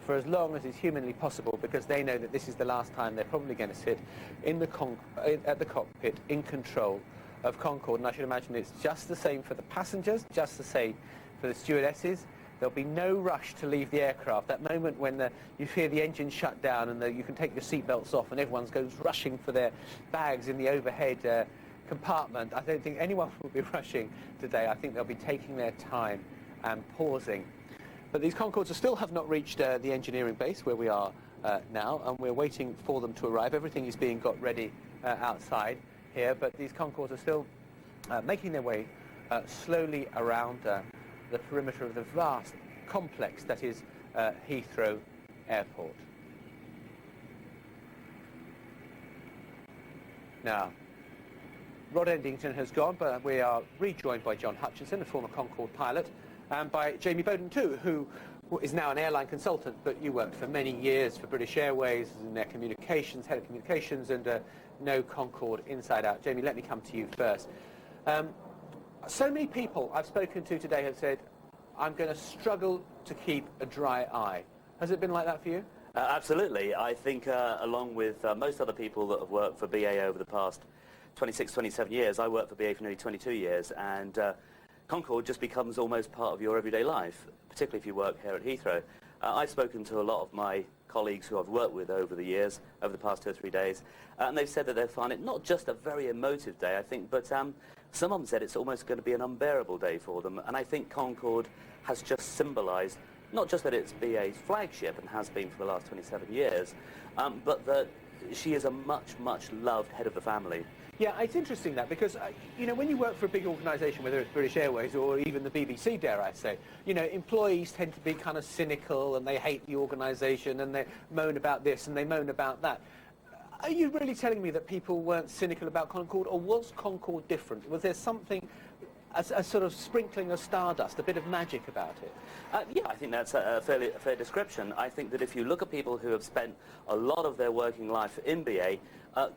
for as long as is humanly possible, because they know that this is the last time they're probably going to sit in the at the cockpit in control of Concorde. And I should imagine it's just the same for the passengers, just the same for the stewardesses. There'll be no rush to leave the aircraft. That moment when you hear the engine shut down and you can take your seatbelts off and everyone goes rushing for their bags in the overhead compartment. I don't think anyone will be rushing today. I think they'll be taking their time and pausing. But these Concordes still have not reached the engineering base where we are now, and we're waiting for them to arrive. Everything is being got ready outside here, but these Concordes are still making their way slowly around the perimeter of the vast complex that is Heathrow Airport. Now, Rod Eddington has gone, but we are rejoined by John Hutchinson, a former Concorde pilot, and by Jamie Bowden too, who is now an airline consultant, but you worked for many years for British Airways in their communications, head of communications, and know Concorde inside out. Jamie, let me come to you first. So many people I've spoken to today have said, I'm going to struggle to keep a dry eye. Has it been like that for you? Absolutely. I think along with most other people that have worked for BA over the past 26, 27 years, I worked for BA for nearly 22 years, and Concorde just becomes almost part of your everyday life, particularly if you work here at Heathrow. I've spoken to a lot of my colleagues who I've worked with over the years, over the past 2 or 3 days, and they've said that they find it not just a very emotive day, I think, but some of them said it's almost going to be an unbearable day for them, and I think Concorde has just symbolised not just that it's BA's flagship and has been for the last 27 years, but that she is a much, much loved head of the family. Yeah, it's interesting that because, you know, when you work for a big organisation, whether it's British Airways or even the BBC, dare I say, you know, employees tend to be kind of cynical and they hate the organisation and they moan about this and they moan about that. Are you really telling me that people weren't cynical about Concorde, or was Concorde different? Was there something, a sort of sprinkling of stardust, a bit of magic about it? Yeah, I think that's a fair description. I think that if you look at people who have spent a lot of their working life in BA,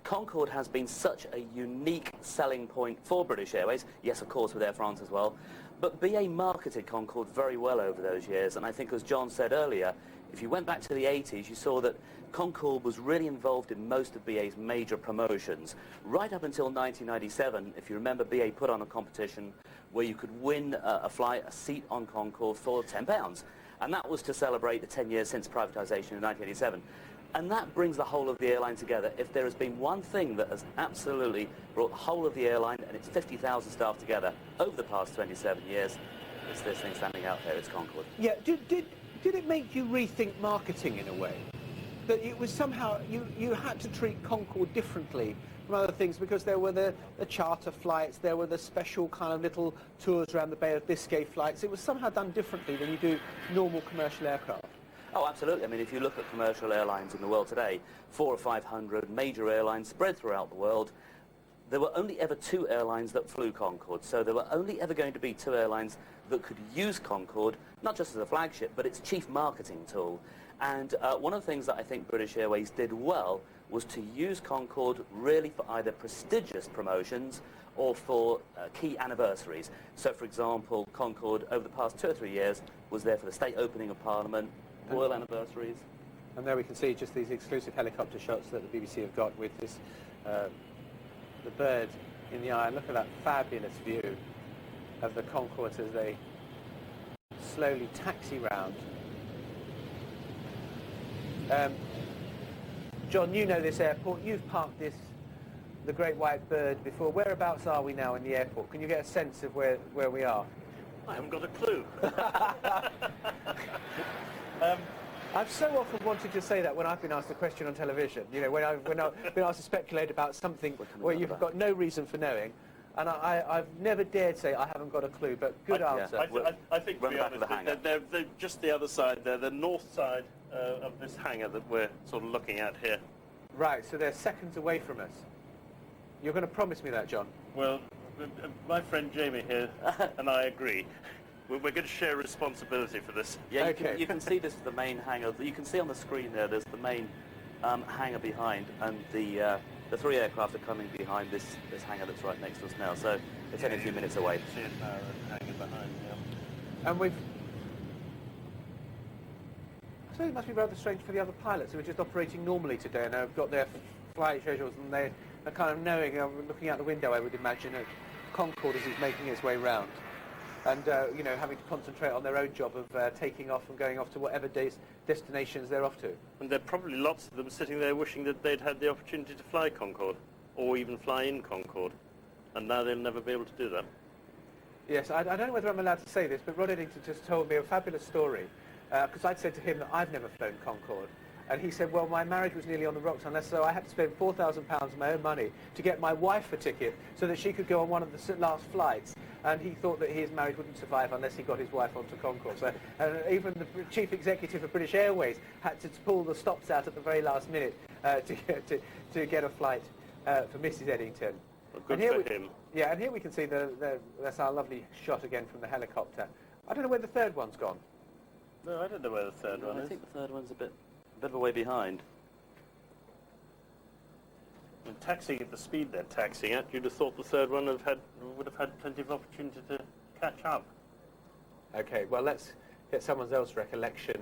Concorde has been such a unique selling point for British Airways. Yes, of course, with Air France as well. But BA marketed Concorde very well over those years, and I think, as John said earlier, if you went back to the 80s, you saw that Concorde was really involved in most of BA's major promotions. Right up until 1997, if you remember, BA put on a competition where you could win a seat on Concorde for £10. And that was to celebrate the 10 years since privatisation in 1987. And that brings the whole of the airline together. If there has been one thing that has absolutely brought the whole of the airline and its 50,000 staff together over the past 27 years, it's this thing standing out there, it's Concorde. Yeah, did it make you rethink marketing in a way? That it was somehow, you had to treat Concorde differently from other things because there were the charter flights, there were the special kind of little tours around the Bay of Biscay flights. It was somehow done differently than you do normal commercial aircraft. Oh, absolutely. I mean, if you look at commercial airlines in the world today, 400 or 500 major airlines spread throughout the world, there were only ever 2 airlines that flew Concorde. So there were only ever going to be 2 airlines that could use Concorde, not just as a flagship, but its chief marketing tool. And one of the things that I think British Airways did well was to use Concorde really for either prestigious promotions or for key anniversaries. So, for example, Concorde, over the past 2 or 3 years, was there for the state opening of Parliament, royal anniversaries. And there we can see just these exclusive helicopter shots that the BBC have got with this, the bird in the eye. And look at that fabulous view of the Concorde as they slowly taxi round. John, you know this airport. You've parked the Great White Bird before. Whereabouts are we now in the airport? Can you get a sense of where we are? I haven't got a clue. I've so often wanted to say that when I've been asked a question on television. You know, when I've been asked to speculate about something where you've got no reason for knowing. And I've never dared say I haven't got a clue, but good answer. I think, to be honest, they're just the other side. They're the north side of this hangar that we're sort of looking at here. Right, so they're seconds away from us. You're going to promise me that, John? Well, my friend Jamie here and I agree. We're going to share responsibility for this. Yeah, you can see this is the main hangar. You can see on the screen there's the main hangar behind, and the 3 aircraft are coming behind this hangar that's right next to us now, so it's only a few minutes away. See it now, hanging behind, yeah. And I suppose it must be rather strange for the other pilots who are just operating normally today and have got their flight schedules and they're kind of knowing, looking out the window, I would imagine, at Concorde as it's making its way round. And, you know, having to concentrate on their own job of taking off and going off to whatever destinations they're off to. And there are probably lots of them sitting there wishing that they'd had the opportunity to fly Concorde, or even fly in Concorde. And now they'll never be able to do that. Yes, I don't know whether I'm allowed to say this, but Rod Eddington just told me a fabulous story. Because I'd said to him that I've never flown Concorde. And he said, well, my marriage was nearly on the rocks, so I had to spend £4,000 of my own money to get my wife a ticket so that she could go on one of the last flights. And he thought that his marriage wouldn't survive unless he got his wife onto Concorde. So even the chief executive of British Airways had to pull the stops out at the very last minute to get a flight for Mrs. Eddington. Well, good for him. Yeah, and here we can see that's our lovely shot again from the helicopter. I don't know where the third one's gone. No, I don't know where the third one is. I think the third one's a bit of a way behind. And taxiing at the speed they're taxiing at, you'd have thought the third one would have had plenty of opportunity to catch up. Okay, well, let's get someone else's recollection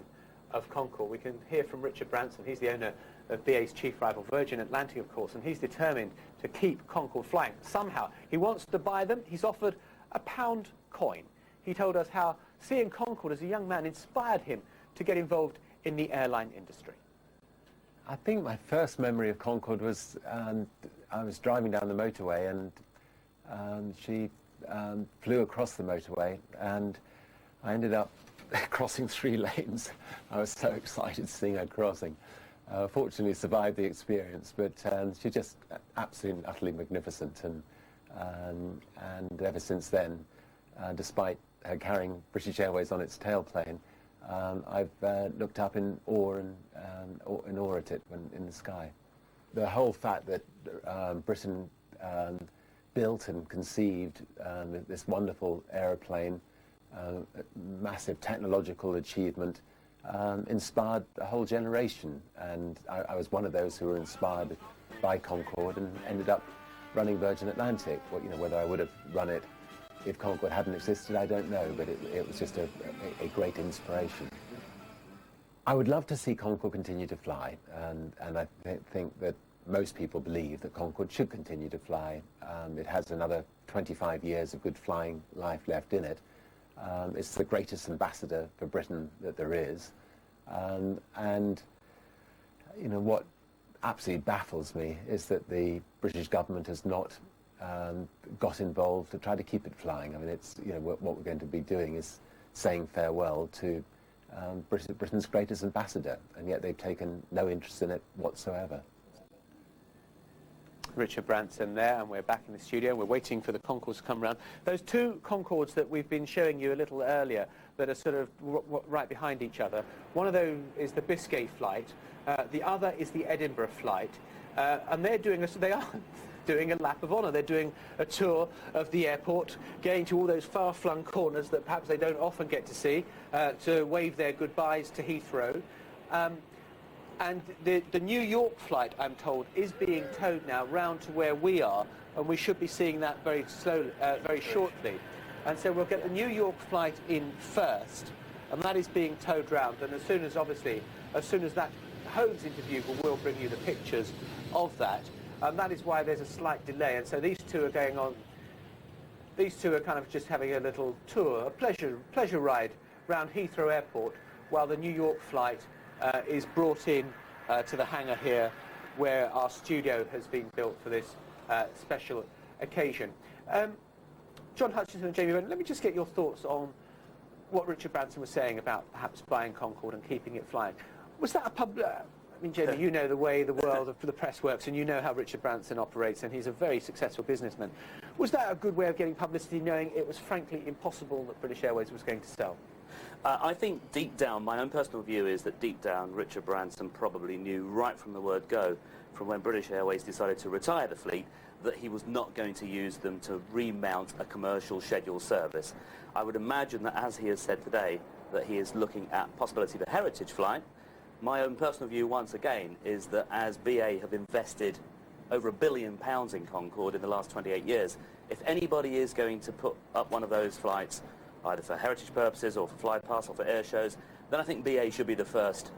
of Concorde. We can hear from Richard Branson. He's the owner of BA's chief rival, Virgin Atlantic, of course, and he's determined to keep Concorde flying. Somehow, he wants to buy them. He's offered a £1 coin. He told us how seeing Concorde as a young man inspired him to get involved in the airline industry. I think my first memory of Concorde was I was driving down the motorway and she flew across the motorway and I ended up crossing 3 lanes. I was so excited seeing her crossing. fortunately survived the experience, but she's just absolutely and utterly magnificent, and ever since then, despite her carrying British Airways on its tailplane, I've looked up in awe at it when in the sky. The whole fact that Britain built and conceived this wonderful aeroplane, massive technological achievement, inspired a whole generation, and I was one of those who were inspired by Concorde and ended up running Virgin Atlantic. Well, you know, whether I would have run it if Concorde hadn't existed, I don't know, but it was just a great inspiration. I would love to see Concorde continue to fly, and I think that most people believe that Concorde should continue to fly. It has another 25 years of good flying life left in it. It's the greatest ambassador for Britain that there is. And, you know, what absolutely baffles me is that the British government has not got involved to try to keep it flying. I mean, it's, you know, what we're going to be doing is saying farewell to Britain's greatest ambassador, and yet they've taken no interest in it whatsoever. Richard Branson there, and we're back in the studio. We're waiting for the Concordes to come round. Those two Concordes that we've been showing you a little earlier that are sort of right behind each other, one of those is the Biscay flight, the other is the Edinburgh flight, and they are doing a lap of honour. They're doing a tour of the airport, going to all those far-flung corners that perhaps they don't often get to see, to wave their goodbyes to Heathrow. And the New York flight, I'm told, is being towed now round to where we are, and we should be seeing that very shortly. And so we'll get the New York flight in first, and that is being towed round. And as soon as that Hodes interview, we'll bring you the pictures of that. And that is why there's a slight delay. And so these two are going on. These two are kind of just having a little tour, a pleasure ride round Heathrow Airport, while the New York flight is brought in to the hangar here, where our studio has been built for this special occasion. John Hutchinson and Jamie Bennett, let me just get your thoughts on what Richard Branson was saying about perhaps buying Concorde and keeping it flying. Was that a public... I mean, Jamie, you know the way the world of the press works, and you know how Richard Branson operates, and he's a very successful businessman. Was that a good way of getting publicity, knowing it was frankly impossible that British Airways was going to sell? I think deep down, my own personal view is that deep down, Richard Branson probably knew right from the word go, from when British Airways decided to retire the fleet, that he was not going to use them to remount a commercial scheduled service. I would imagine that, as he has said today, that he is looking at possibility of a heritage flight. My own personal view, once again, is that as BA have invested over £1 billion in Concorde in the last 28 years, if anybody is going to put up one of those flights, either for heritage purposes or for fly past or for air shows, then I think BA should be the first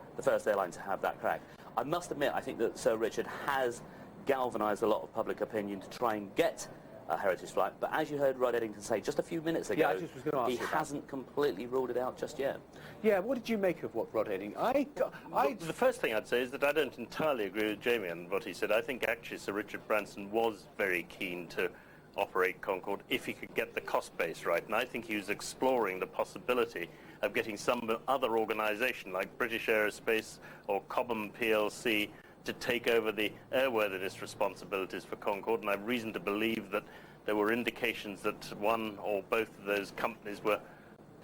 airline to have that crack. I must admit, I think that Sir Richard has galvanised a lot of public opinion to try and get a heritage flight, but as you heard Rod Eddington say just a few minutes ago, yeah, I just was going to ask he hasn't completely ruled it out just yet. Yeah, what did you make of what Rod Eddington... The first thing I'd say is that I don't entirely agree with Jamie on what he said. I think actually Sir Richard Branson was very keen to operate Concorde if he could get the cost base right, and I think he was exploring the possibility of getting some other organisation like British Aerospace or Cobham PLC to take over the airworthiness responsibilities for Concorde, and I have reason to believe that there were indications that one or both of those companies were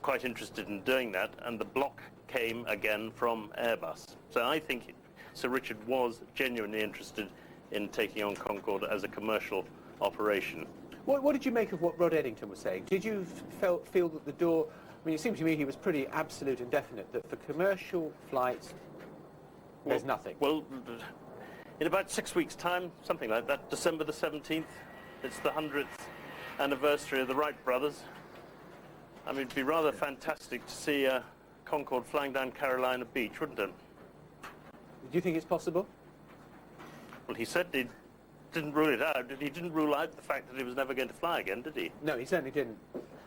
quite interested in doing that, and the block came again from Airbus. So I think Sir Richard was genuinely interested in taking on Concorde as a commercial operation. What did you make of what Rod Eddington was saying? Did you feel that the door... I mean, it seemed to me he was pretty absolute and definite, that for commercial flights, there's nothing. Well, in about 6 weeks' time, something like that, December the 17th, it's the 100th anniversary of the Wright brothers. I mean, it'd be rather fantastic to see Concorde flying down Carolina Beach, wouldn't it? Do you think it's possible? Well, he certainly didn't rule it out. He didn't rule out the fact that he was never going to fly again, did he? No, he certainly didn't.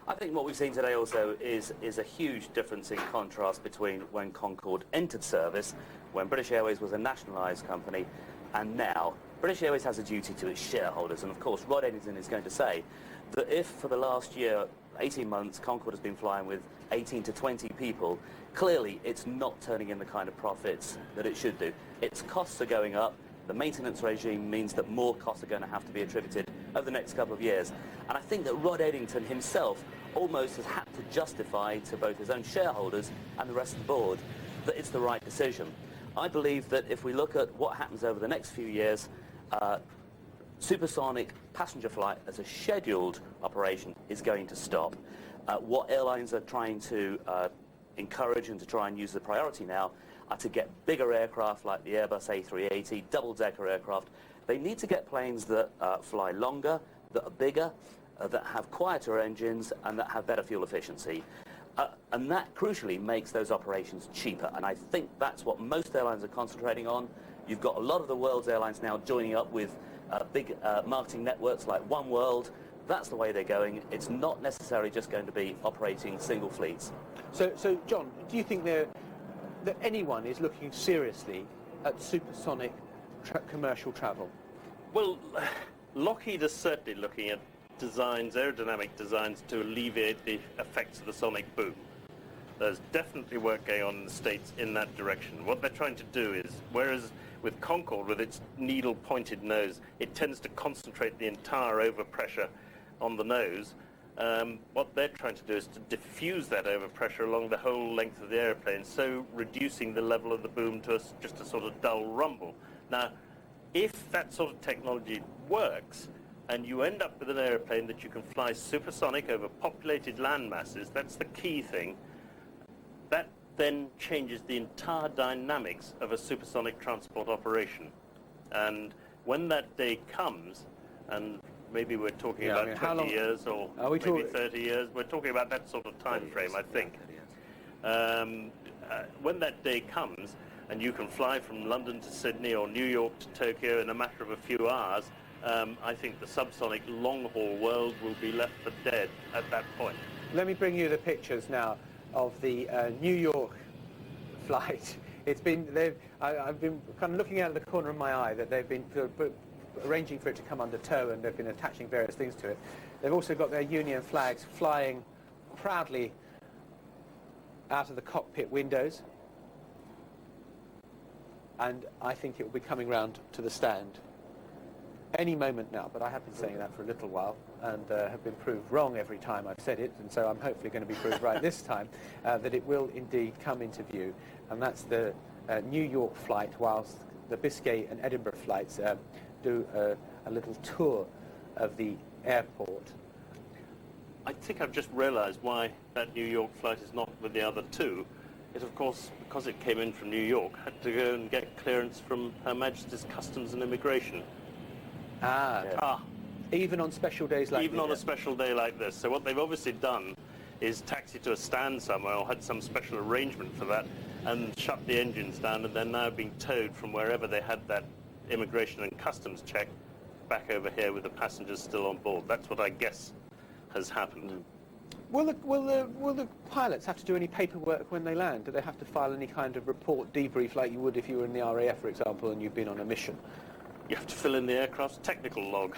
I think what we've seen today also is a huge difference in contrast between when Concorde entered service, when British Airways was a nationalised company, and now. British Airways has a duty to its shareholders, and of course Rod Eddington is going to say that if for the last year 18 months, Concorde has been flying with 18 to 20 people. Clearly, it's not turning in the kind of profits that it should do. Its costs are going up. The maintenance regime means that more costs are going to have to be attributed over the next couple of years. And I think that Rod Eddington himself almost has had to justify to both his own shareholders and the rest of the board that it's the right decision. I believe that if we look at what happens over the next few years, supersonic passenger flight as a scheduled operation is going to stop. What airlines are trying to encourage and to try and use as a priority now are to get bigger aircraft like the Airbus A380, double-decker aircraft. They need to get planes that fly longer, that are bigger, that have quieter engines and that have better fuel efficiency. And that crucially makes those operations cheaper, and I think that's what most airlines are concentrating on. You've got a lot of the world's airlines now joining up with big marketing networks like One World. That's the way they're going. It's not necessarily just going to be operating single fleets. So John, do you think that anyone is looking seriously at supersonic commercial travel? Well, Lockheed is certainly looking at designs, aerodynamic designs, to alleviate the effects of the sonic boom. There's definitely work going on in the States in that direction. What they're trying to do is, whereas with Concorde, with its needle-pointed nose, it tends to concentrate the entire overpressure on the nose, what they're trying to do is to diffuse that overpressure along the whole length of the airplane, so reducing the level of the boom to just a sort of dull rumble. Now, if that sort of technology works, and you end up with an airplane that you can fly supersonic over populated land masses, that's the key thing, that then changes the entire dynamics of a supersonic transport operation. And when that day comes, and maybe we're talking about 20 years or maybe 30 years, we're talking about that sort of time frame, I think. When that day comes, and you can fly from London to Sydney or New York to Tokyo in a matter of a few hours, I think the subsonic long-haul world will be left for dead at that point. Let me bring you the pictures now of the New York flight. I've been kind of looking out of the corner of my eye that they've been arranging for it to come under tow, and they've been attaching various things to it. They've also got their Union flags flying proudly out of the cockpit windows, and I think it will be coming round to the stand any moment now, but I have been saying that for a little while and have been proved wrong every time I've said it, and so I'm hopefully going to be proved right this time, that it will indeed come into view, and that's the New York flight, whilst the Biscay and Edinburgh flights do a little tour of the airport. I think I've just realized why that New York flight is not with the other two. It, of course, because it came in from New York, had to go and get clearance from Her Majesty's Customs and Immigration. Even on special days like this? Even on a special day like this. So what they've obviously done is taxi to a stand somewhere, or had some special arrangement for that, and shut the engines down, and they're now being towed from wherever they had that immigration and customs check back over here with the passengers still on board. That's what I guess has happened. Will the pilots have to do any paperwork when they land? Do they have to file any kind of report, debrief, like you would if you were in the RAF, for example, and you've been on a mission? You have to fill in the aircraft's technical log.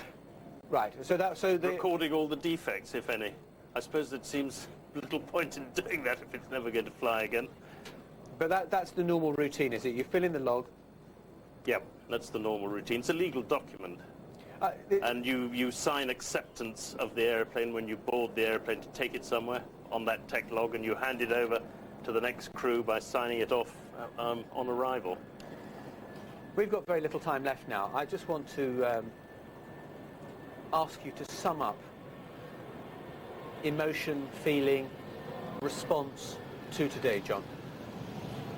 Right. Recording all the defects, if any. I suppose it seems little point in doing that if it's never going to fly again. But that's the normal routine, is it? You fill in the log. Yep, that's the normal routine. It's a legal document. And you sign acceptance of the airplane when you board the airplane to take it somewhere on that tech log, and you hand it over to the next crew by signing it off on arrival. We've got very little time left now. I just want to ask you to sum up emotion, feeling, response to today, John.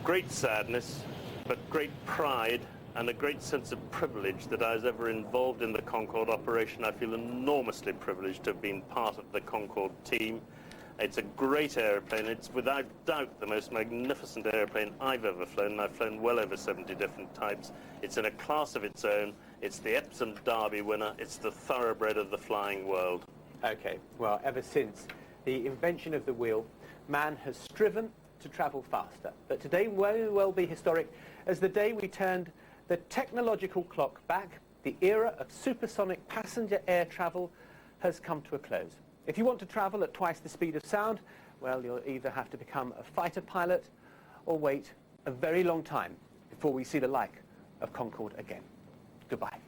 Great sadness, but great pride and a great sense of privilege that I was ever involved in the Concorde operation. I feel enormously privileged to have been part of the Concorde team. It's a great airplane. It's without doubt the most magnificent airplane I've ever flown, and I've flown well over 70 different types. It's in a class of its own. It's the Epsom Derby winner. It's the thoroughbred of the flying world. Okay, well, ever since the invention of the wheel, man has striven to travel faster. But today may well be historic as the day we turned the technological clock back. The era of supersonic passenger air travel has come to a close. If you want to travel at twice the speed of sound, well, you'll either have to become a fighter pilot or wait a very long time before we see the like of Concorde again. Goodbye.